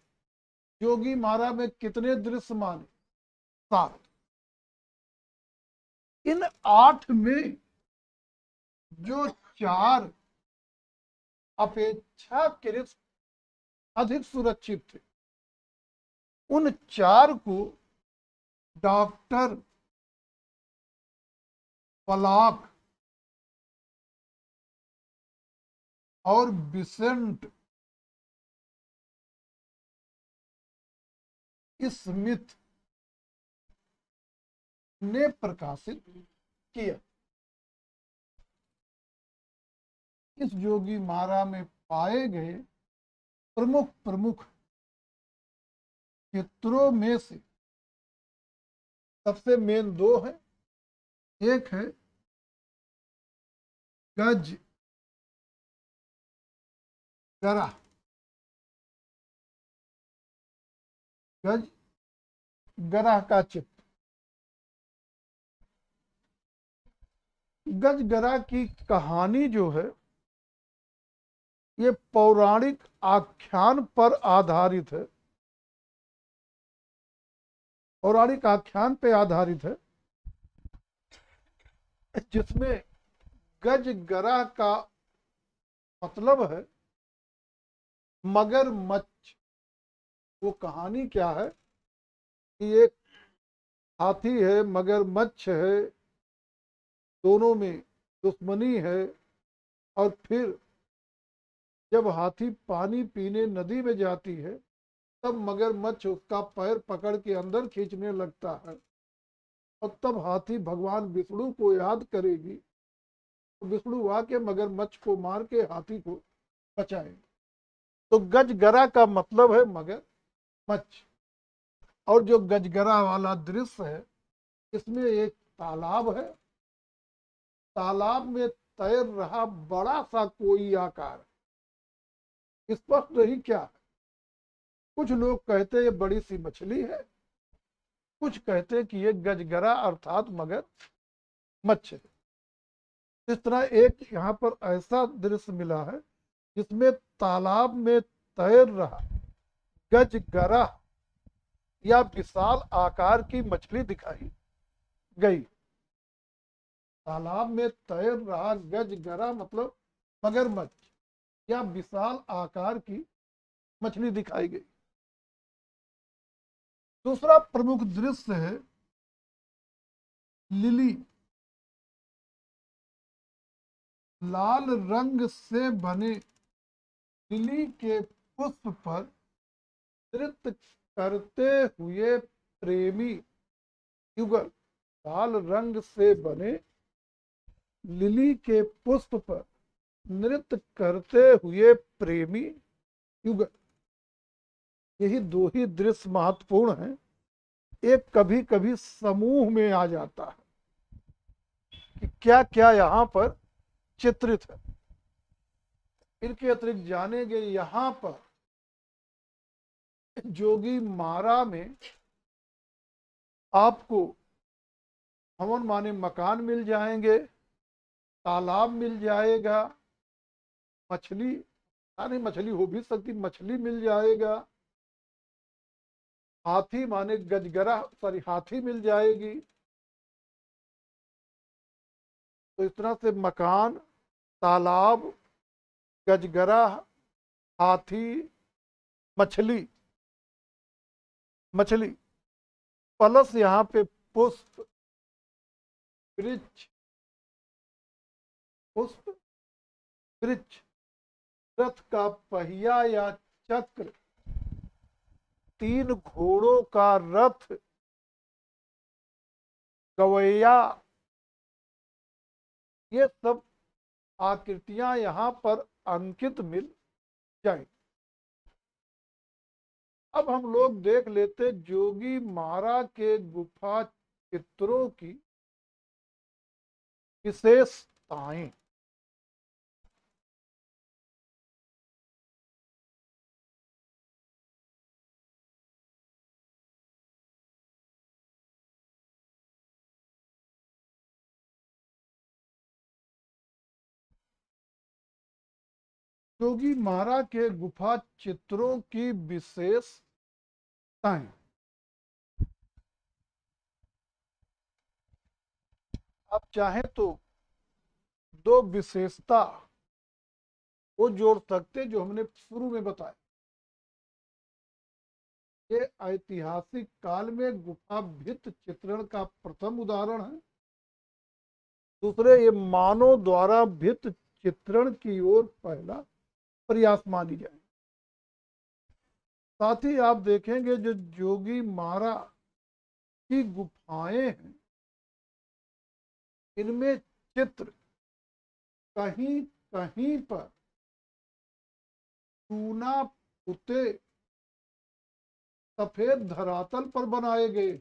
Speaker 1: जोगी महाराज में कितने दृश्य माने, 7। इन 8 में जो 4 अपेक्षाकृत अधिक सुरक्षित थे, उन 4 को डॉक्टर पलाक और बिसेंट स्मिथ ने प्रकाशित किया। इस जोगी मारा में पाए गए प्रमुख प्रमुख चित्रों में से सबसे मेन 2 है। एक है गज गरा, गज गरा का चित्र। गजगरा की कहानी जो है ये पौराणिक आख्यान पर आधारित है, पौराणिक आख्यान पे आधारित है, जिसमें गजगरा का मतलब है मगरमच्छ। वो कहानी क्या है कि एक हाथी है, मगरमच्छ है, दोनों में दुश्मनी है, और फिर जब हाथी पानी पीने नदी में जाती है तब मगरमच्छ उसका पैर पकड़ के अंदर खींचने लगता है, और तब हाथी भगवान विष्णु को याद करेगी, तो विष्णु आके मगरमच्छ को मार के हाथी को बचाएंगे। तो गजगरा का मतलब है मगरमच्छ। और जो गजगरा वाला दृश्य है इसमें एक तालाब है, तालाब में तैर रहा बड़ा सा कोई आकार, स्पष्ट नहीं क्या है। कुछ लोग कहते ये बड़ी सी मछली है, कुछ कहते कि ये गजगरा अर्थात मगरमच्छ है। इस तरह एक यहाँ पर ऐसा दृश्य मिला है जिसमें तालाब में तैर रहा गजगरा या विशाल आकार की मछली दिखाई गई। तालाब में तैर रहा गजगरा मतलब मगरमच्छ या विशाल आकार की मछली दिखाई गई। दूसरा प्रमुख दृश्य है लिली। लाल रंग से बने लिली के पुष्प पर नृत्य करते हुए प्रेमी युगल। लाल रंग से बने लिली के पुष्प पर नृत्य करते हुए प्रेमी युगल। यही 2 ही दृश्य महत्वपूर्ण हैं। एक कभी कभी समूह में आ जाता है कि क्या क्या यहाँ पर चित्रित है। इनके अतिरिक्त जानेंगे यहाँ पर जोगी मारा में आपको भवन माने मकान मिल जाएंगे, तालाब मिल जाएगा, मछली, नहीं मछली हो भी सकती, मछली मिल जाएगा, हाथी माने गजगरा, सॉरी हाथी मिल जाएगी। तो इस तरह से मकान, तालाब, गजगरा, हाथी, मछली, मछली प्लस यहाँ पे पुष्प, वृक्ष, पुष्प, वृक्ष, रथ का पहिया या चक्र, 3 घोड़ों का रथ, गवैया, ये सब आकृतियां यहाँ पर अंकित मिल जाए। अब हम लोग देख लेते जोगी मारा के गुफा चित्रों की विशेषताएं। जोगी मारा के गुफा चित्रों की विशेषताएं। आप चाहें तो 2 विशेषता वो जोड़ सकते जो हमने शुरू में बताया। ये ऐतिहासिक काल में गुफा भित्त चित्रण का प्रथम उदाहरण है। दूसरे, ये मानव द्वारा भित्त चित्रण की ओर पहला प्रयास मानी जाए। साथ ही आप देखेंगे जो जोगी मारा की गुफाएं हैं, इनमें चित्र कहीं कहीं पर चूना पुते सफेद धरातल पर बनाए गए,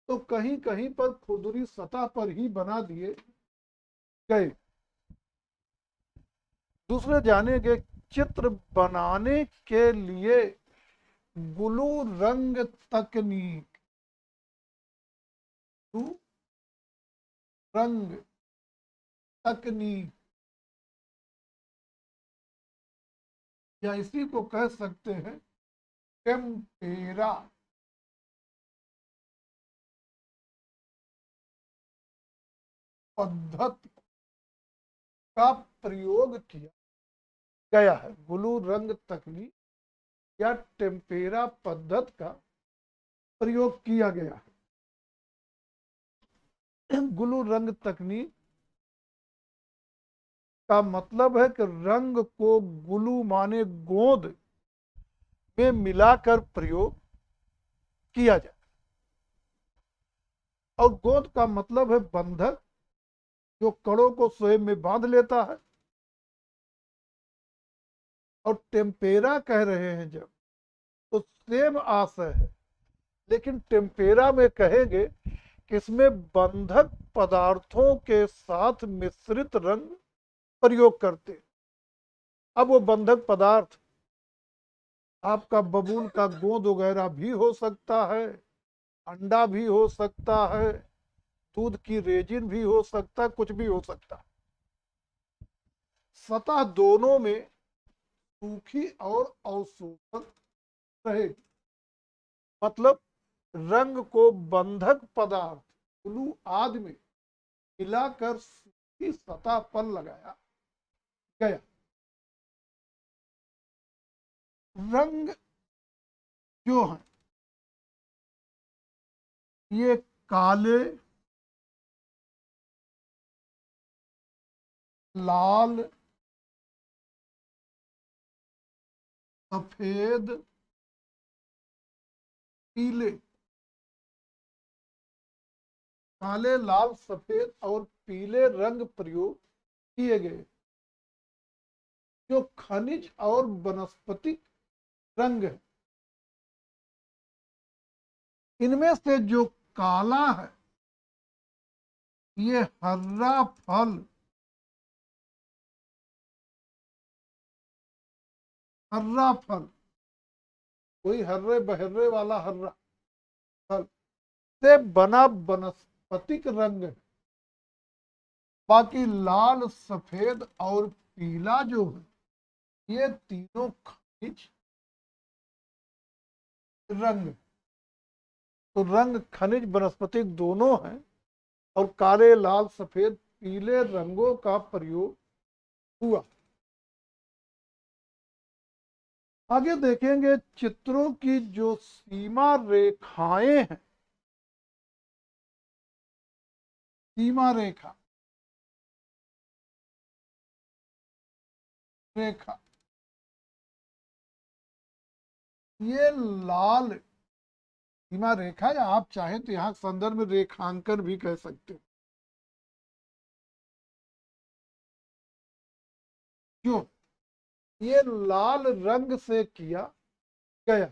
Speaker 1: तो कहीं कहीं पर खुरदुरी सतह पर ही बना दिए गए। दूसरे जानेंगे चित्र बनाने के लिए ग्लू रंग तकनीक, रंग तकनीक, या इसी को कह सकते हैं टेम्पेरा पद्धति का प्रयोग किया गया है। ग्लू रंग तकनीक या टेम्पेरा पद्धति का प्रयोग किया गया है। ग्लू रंग तकनीक का मतलब है कि रंग को ग्लू माने गोंद में मिलाकर प्रयोग किया जाए। और गोंद का मतलब है बंधक, जो कड़ों को स्वयं में बांध लेता है। और टेम्पेरा कह रहे हैं जब, तो सेम आशय है, लेकिन टेम्पेरा में कहेंगे कि इसमें बंधक पदार्थों के साथ मिश्रित रंग प्रयोग करते। अब वो बंधक पदार्थ आपका बबूल का गोंद वगैरह भी हो सकता है, अंडा भी हो सकता है, दूध की रेजिन भी हो सकता है, कुछ भी हो सकता है। सतह दोनों में सूखी और अवशोषण रहेगी। मतलब रंग को बंधक पदार्थ ग्लू आदि में मिलाकर सूखी सतह पर लगाया गया। रंग जो है ये काले, लाल, सफेद, पीले, काले, लाल, सफेद और पीले रंग प्रयोग किए गए, जो खनिज और वनस्पतिक रंग है। इनमें से जो काला है ये हर्रा फल, हर्रा फल, कोई हर्रे बहर्रे वाला हर्रा फल से बना वनस्पतिक रंग है। बाकी लाल, सफेद और पीला जो है, ये तीनों खनिज रंग। तो रंग खनिज वनस्पतिक दोनों हैं, और काले, लाल, सफेद, पीले रंगों का प्रयोग हुआ। आगे देखेंगे चित्रों की जो सीमा रेखाएं हैं, सीमा रेखा, रेखा, ये लाल सीमा रेखा, या आप चाहे तो यहां संदर्भ में रेखांकन भी कह सकते हो, जो ये लाल रंग से किया गया।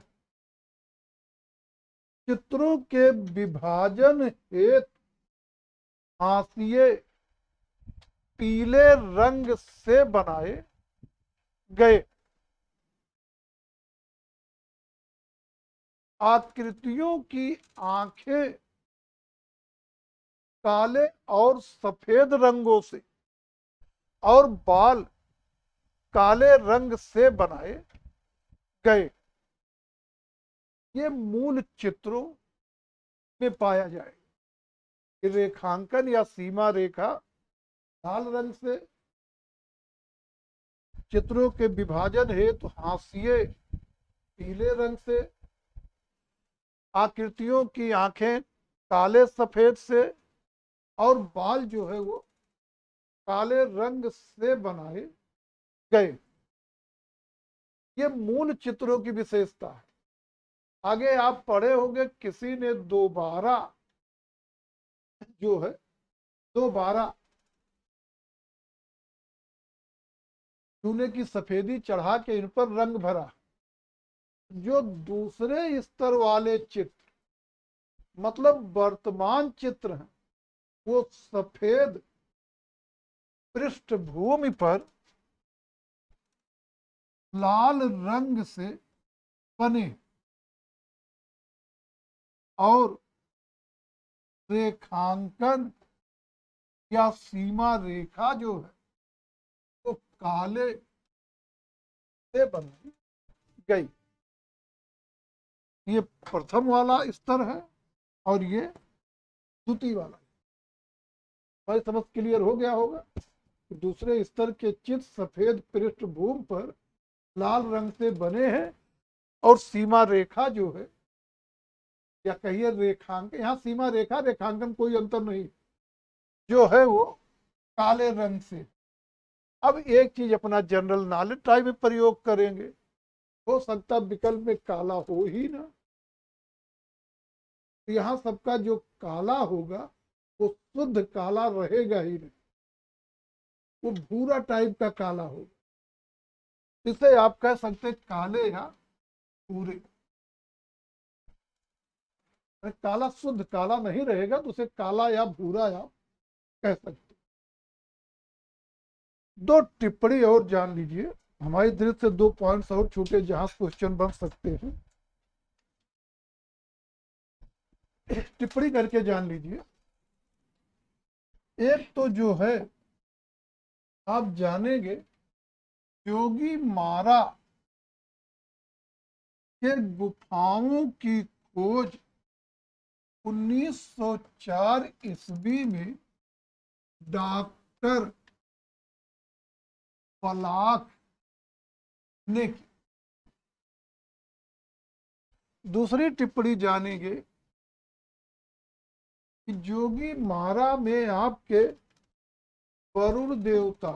Speaker 1: चित्रों के विभाजन हेतु हाशिए पीले रंग से बनाए गए। आकृतियों की आंखें काले और सफेद रंगों से और बाल काले रंग से बनाए गए। ये मूल चित्रों में पाया जाए। रेखांकन या सीमा रेखा लाल रंग से, चित्रों के विभाजन हेतु हाशिए पीले रंग से, आकृतियों की आंखें काले सफेद से, और बाल जो है वो काले रंग से बनाए गए। ये मूल चित्रों की विशेषता है। आगे आप पढ़े होंगे, किसी ने दोबारा जो है, दोबारा चूने की सफेदी चढ़ा के इन पर रंग भरा। जो दूसरे स्तर वाले चित्र, मतलब वर्तमान चित्र हैं, वो सफेद पृष्ठभूमि पर लाल रंग से बने, और रेखांकन या सीमा रेखा जो है वो काले से बनाई गई। ये प्रथम वाला स्तर है, और ये द्वितीय वाला। भाई समझ क्लियर हो गया होगा। दूसरे स्तर के चित्र सफेद पृष्ठभूमि पर लाल रंग से बने हैं, और सीमा रेखा जो है, या कहिए रेखांकन, यहाँ सीमा रेखा रेखांकन कोई अंतर नहीं, जो है वो काले रंग से। अब एक चीज अपना जनरल नॉलेज टाइप में प्रयोग करेंगे। हो सकता विकल्प में काला हो ही ना, तो यहाँ सबका जो काला होगा वो शुद्ध काला रहेगा ही नहीं, वो भूरा टाइप का काला होगा। इसे आप कह सकते काले या भूरे। काला शुद्ध काला नहीं रहेगा, तो उसे काला या भूरा आप कह सकते। दो टिप्पणी और जान लीजिए, हमारी दृष्टि से दो पॉइंट्स और छूटे जहां क्वेश्चन बन सकते हैं। टिप्पणी करके जान लीजिए। एक तो जो है, आप जानेंगे जोगी मारा के गुफाओं की खोज 1904 ईस्वी में डॉक्टर पलाक ने की। दूसरी टिप्पणी जानेंगे कि जोगी मारा में आपके वरुण देवता,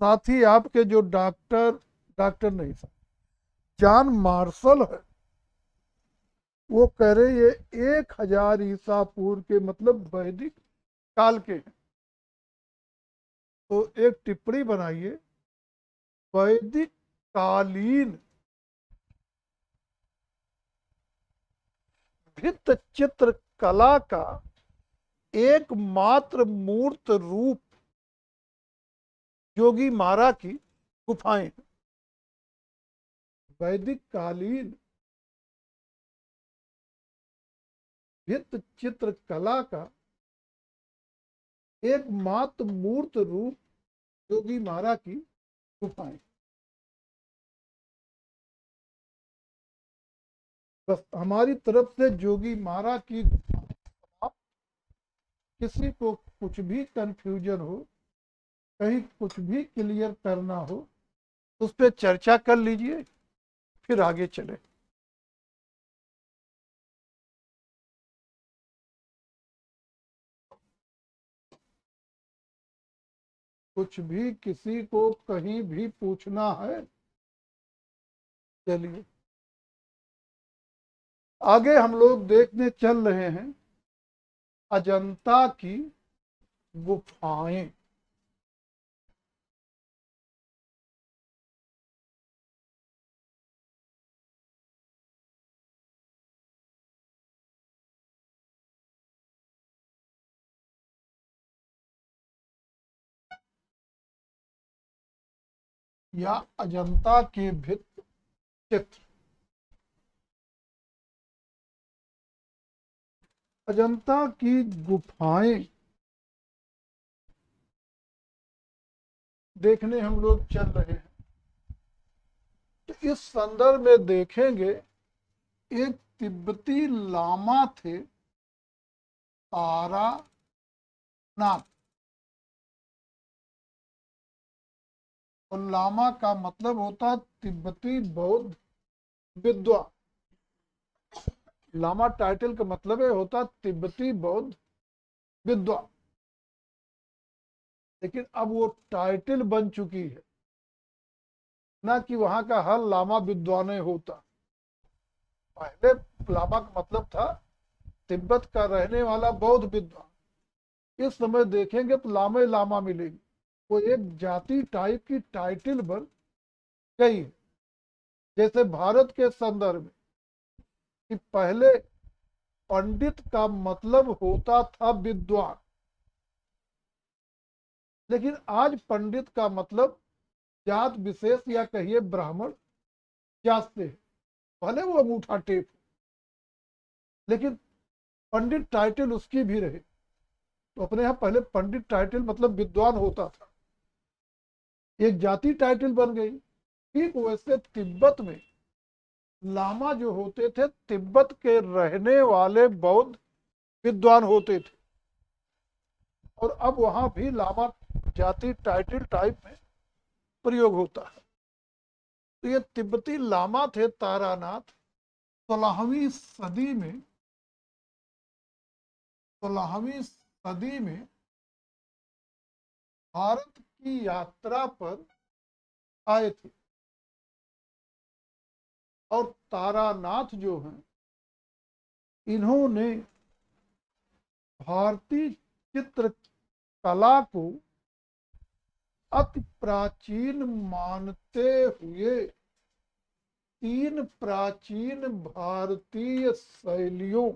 Speaker 1: साथ ही आपके जो डॉक्टर नहीं था, जॉन मार्शल है, वो कह रहे ये 1000 ईसा पूर्व के, मतलब वैदिक काल के हैं। तो एक टिप्पणी बनाइए, वैदिक कालीन भित्त चित्र कला का एकमात्र मूर्त रूप जोगी मारा की गुफाएं। वैदिक कालीन भित्त चित्र कला का एकमात्र मूर्त रूप जोगी मारा की गुफाएं। बस हमारी तरफ से जोगी मारा की गुफा। किसी को कुछ भी कंफ्यूजन हो, कहीं कुछ भी क्लियर करना हो, उस पर चर्चा कर लीजिए, फिर आगे चले। कुछ भी किसी को कहीं भी पूछना है, चलिए आगे हम लोग देखने चल रहे हैं अजंता की गुफाएं। या अजंता के भित्ति चित्र। अजंता की गुफाएं देखने हम लोग चल रहे हैं। तो इस संदर्भ में देखेंगे, एक तिब्बती लामा थे तारानाथ। और लामा का मतलब होता तिब्बती बौद्ध विद्वान। लामा टाइटल का मतलब है होता तिब्बती बौद्ध विद्वान। लेकिन अब वो टाइटल बन चुकी है, ना कि वहां का हर लामा विद्वान होता। पहले लामा का मतलब था तिब्बत का रहने वाला बौद्ध विद्वान। इस समय देखेंगे तो लामे लामा मिलेगी, वो एक जाति टाइप की टाइटल बन गई। जैसे भारत के संदर्भ में कि पहले पंडित का मतलब होता था विद्वान, लेकिन आज पंडित का मतलब जात विशेष या कहिए ब्राह्मण जात से है। भले वो अंगूठा टेप, लेकिन पंडित टाइटल उसकी भी रहे। तो अपने यहाँ पहले पंडित टाइटल मतलब विद्वान होता था, एक जाति टाइटल बन गई। ठीक वैसे तिब्बत में लामा जो होते थे तिब्बत के रहने वाले बौद्ध विद्वान होते थे। और अब वहां भी लामा जाति टाइटल टाइप में प्रयोग होता है। तो ये तिब्बती लामा थे तारानाथ। 16वीं सदी में 16वीं सदी में भारत की यात्रा पर आए थे। और तारानाथ जो हैं, इन्होंने भारतीय चित्रकला को अति प्राचीन मानते हुए 3 प्राचीन भारतीय शैलियों,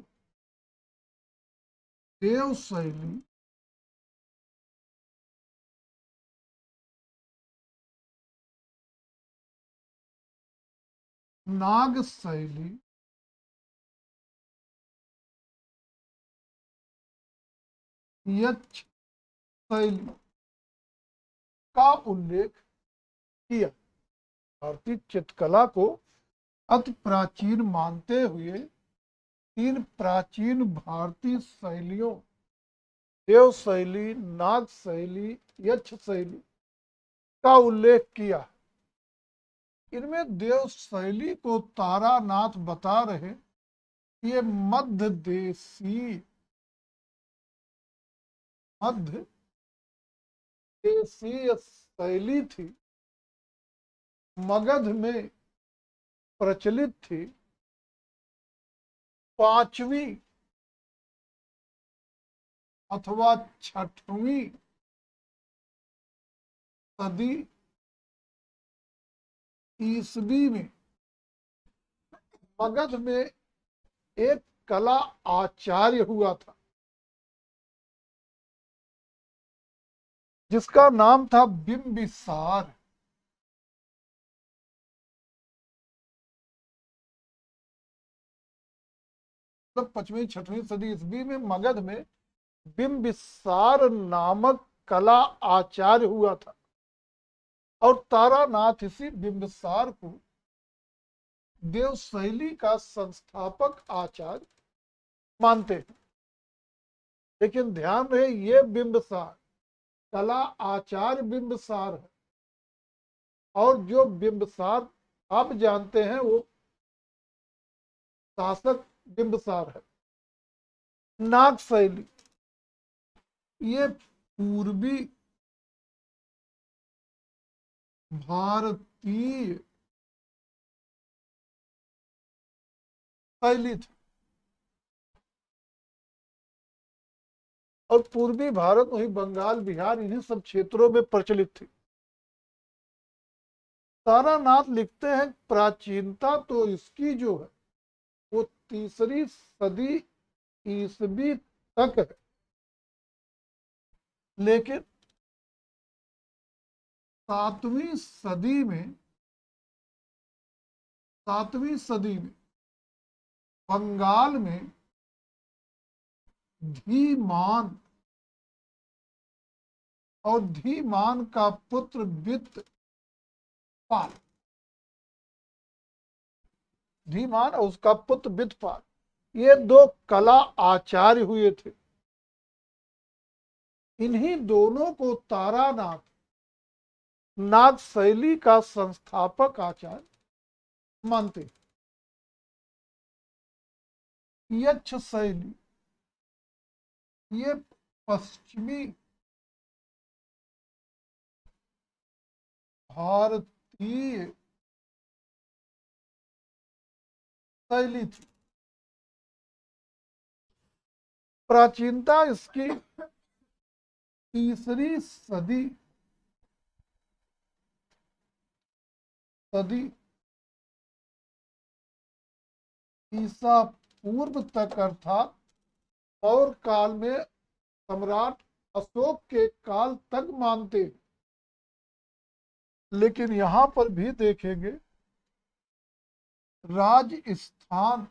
Speaker 1: देव शैली, नाग शैली, यक्ष शैली का उल्लेख किया। भारतीय चित्रकला को अति प्राचीन मानते हुए 3 प्राचीन भारतीय शैलियों, देव शैली, नाग शैली, यक्ष शैली का उल्लेख किया। इनमें देव शैली को तारानाथ बता रहे, ये मध्य देशीय शैली थी, मगध में प्रचलित थी। 5वीं अथवा 6वीं सदी ईसवी में मगध में एक कला आचार्य हुआ था, जिसका नाम था बिंबिसार। मतलब 5वीं 6वीं सदी ईस्वी में मगध में बिंबिसार नामक कला आचार्य हुआ था। और तारानाथ इसी बिंबिसार को देव शैली का संस्थापक आचार्य मानते हैं। लेकिन ध्यान रहे, ये बिंबिसार कला आचार्य बिंबिसार है, और जो बिंबिसार आप जानते हैं वो शासक बिंबिसार है। नाग शैली ये पूर्वी भारतीय शैली थी, और पूर्वी भारत वही बंगाल, बिहार, इन्हीं सब क्षेत्रों में प्रचलित थी। तारानाथ लिखते हैं प्राचीनता तो इसकी जो है वो 3री सदी ईसवी तक है, लेकिन 7वीं सदी में बंगाल में धीमान और धीमान का पुत्र वित्तपाल, धीमान और उसका पुत्र वित्तपाल, ये 2 कला आचार्य हुए थे। इन्हीं दोनों को तारानाथ नाग शैली का संस्थापक आचार्य मानते। यक्ष शैली ये पश्चिमी भारतीय शैली थी। प्राचीनता इसकी 3री सदी ईसा पूर्व तक, अर्थात और काल में सम्राट अशोक के काल तक मानते। लेकिन यहां पर भी देखेंगे राजस्थान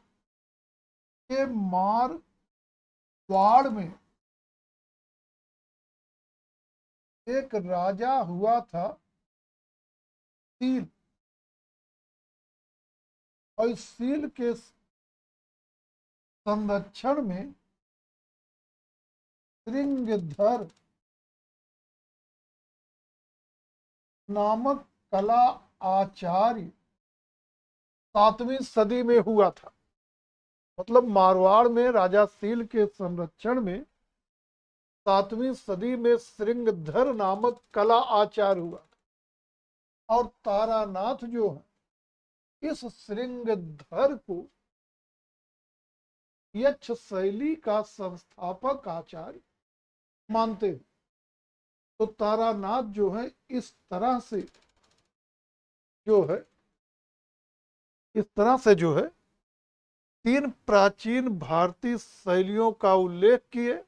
Speaker 1: के मारवाड़ में एक राजा हुआ था सील, और इस सील के संरक्षण में श्रृंगधर नामक कला आचार्य 7वीं सदी में हुआ था। मतलब मारवाड़ में राजा सील के संरक्षण में 7वीं सदी में श्रृंगधर नामक कला आचार्य हुआ था। और तारानाथ जो है इस श्रृंगधर को यक्ष शैली का संस्थापक आचार्य मानते हैं। तो तारानाथ जो है इस तरह से जो है 3 प्राचीन भारतीय शैलियों का उल्लेख किए।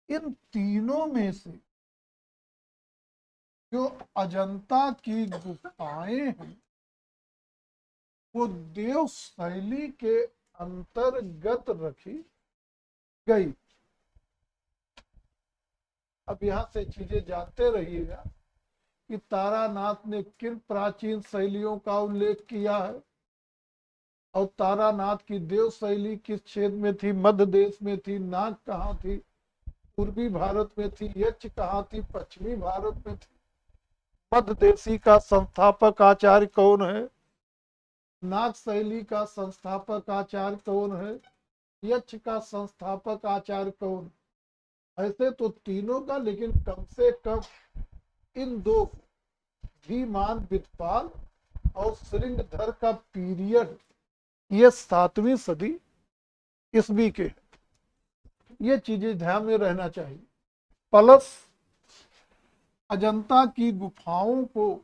Speaker 1: इन तीनों में से जो अजंता की गुफाएं हैं वो देव शैली के अंतर्गत रखी गई। अब यहां से चीजें जानते रहिएगा कि तारानाथ ने किन प्राचीन शैलियों का उल्लेख किया है, और तारानाथ की देव शैली किस क्षेत्र में थी, मध्य देश में थी, नाग कहाँ थी, पूर्वी भारत में थी, यक्ष कहाँ थी, पश्चिमी भारत में थी, मध्य देशी का संस्थापक आचार्य कौन है, नाग शैली का संस्थापक आचार्य कौन है, यक्ष का संस्थापक आचार्य कौन। ऐसे तो तीनों का, लेकिन कम से कम इन 2 धीमान वित्तपाल और श्रृंगधर का पीरियड ये 7वीं सदी ईस्वी के, ये चीजें ध्यान में रहना चाहिए। प्लस अजंता की गुफाओं को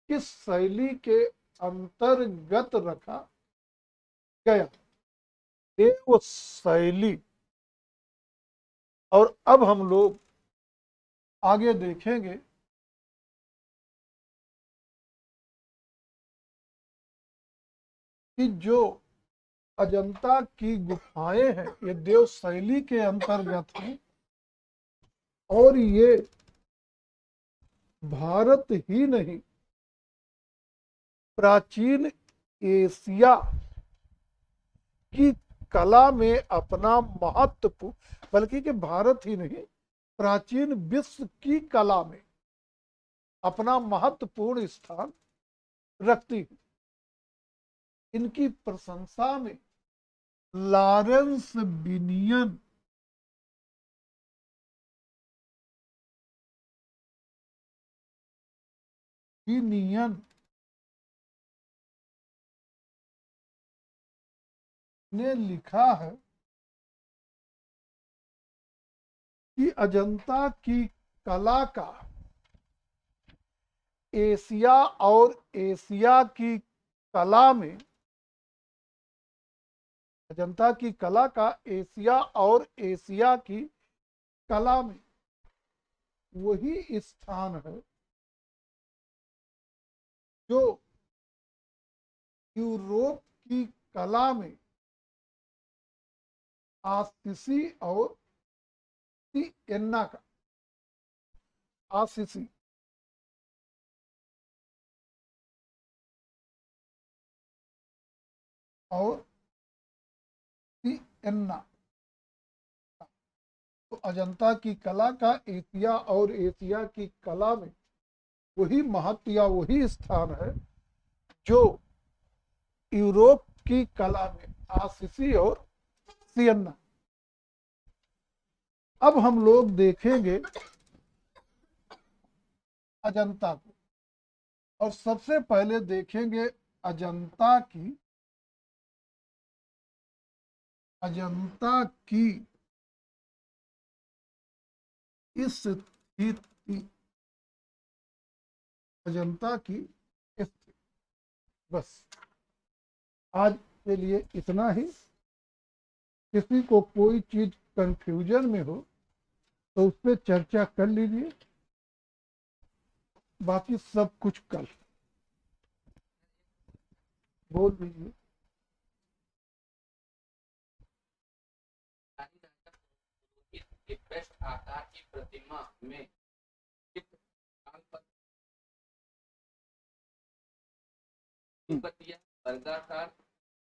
Speaker 1: किस शैली के अंतर्गत रखा गया, देव शैली। और अब हम लोग आगे देखेंगे कि जो अजंता की गुफाएं हैं, ये देव शैली के अंतर्गत हैं और ये भारत ही नहीं, प्राचीन एशिया की कला में अपना महत्वपूर्ण, बल्कि कि भारत ही नहीं, प्राचीन विश्व की कला में अपना महत्वपूर्ण स्थान रखती है। इनकी प्रशंसा में लॉरेंस बिनियन बिनियन ने लिखा है कि अजंता की कला का एशिया और एशिया की कला में, अजंता की कला का एशिया और एशिया की कला में वही स्थान है जो यूरोप की कला में आसिसी और सिएन्ना का, आसिसी और सिएन्ना, तो अजंता की कला का एशिया और एशिया की कला में वही महत्व या वही स्थान है जो यूरोप की कला में आसिसी और सियन्ना। अब हम लोग देखेंगे अजंता को, और सबसे पहले देखेंगे अजंता की, अजंता की स्थिति, अजंता की स्थिति। बस आज के लिए इतना ही। किसी को कोई चीज कंफ्यूजन में हो तो उस पर चर्चा कर लीजिए, बाकी सब कुछ कल बोल दीजिए।
Speaker 2: आकार की प्रतिमा में वर्गाकार,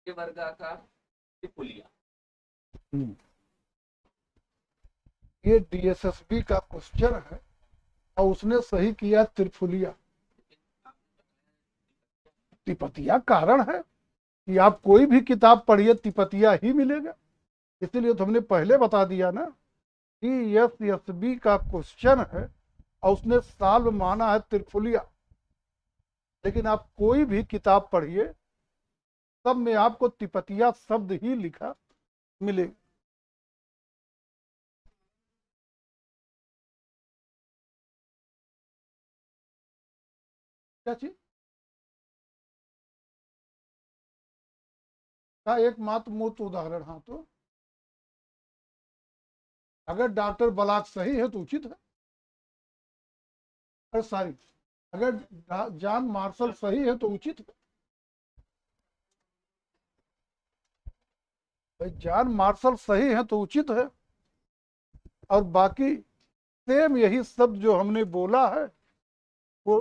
Speaker 2: वर्गाकार त्रिपुलिया।
Speaker 1: ये डीएसएसबी का क्वेश्चन है और उसने सही किया त्रिफुलिया। तिपतिया कारण है कि आप कोई भी किताब पढ़िए तिपतिया ही मिलेगा, इसीलिए तो हमने पहले बता दिया ना कि एसएसबी का क्वेश्चन है और उसने साल माना है त्रिफुलिया। लेकिन आप कोई भी किताब पढ़िए सब में आपको तिपतिया शब्द ही लिखा मिलेगा। क्या चीज का एकमात्र मूर्त उदाहरण? हाँ, तो अगर डॉक्टर ब्लॉक सही है तो उचित है। अरे सॉरी, अगर जॉन मार्शल सही है तो उचित है। भाई जॉन मार्शल सही है तो उचित है, और बाकी सेम यही शब्द जो हमने बोला है वो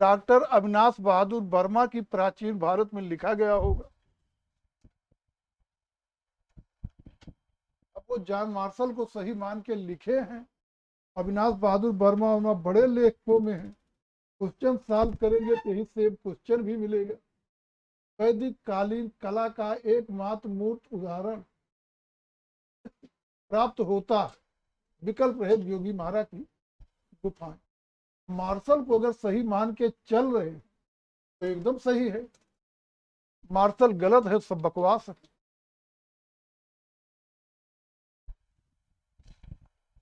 Speaker 1: डॉक्टर अविनाश बहादुर वर्मा की प्राचीन भारत में लिखा गया होगा। अब वो जॉन मार्शल को सही मान के लिखे हैं, अविनाश बहादुर वर्मा बड़े लेखकों में है। क्वेश्चन सॉल्व करेंगे तो यही सेम क्वेश्चन भी मिलेगा। वैदिक कालीन कला का एकमात्र मूर्त उदाहरण प्राप्त होता है विकल्प रहे योगी महाराज की गुफाएं। मार्शल को अगर सही मान के चल रहे हैं तो एकदम सही है, मार्शल गलत है सब बकवास है।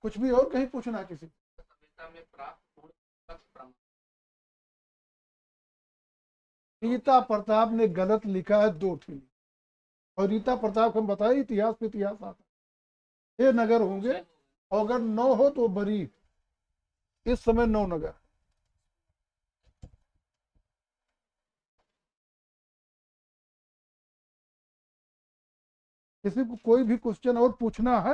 Speaker 1: कुछ भी और कहीं पूछना है किसी? रीता प्रताप ने गलत लिखा है 2 ठीक, और रीता प्रताप हम बताए इतिहास पे इतिहास आता है। 6 नगर होंगे और अगर 9 हो तो बरी, इस समय 9 नगर। किसी को कोई भी क्वेश्चन और पूछना है?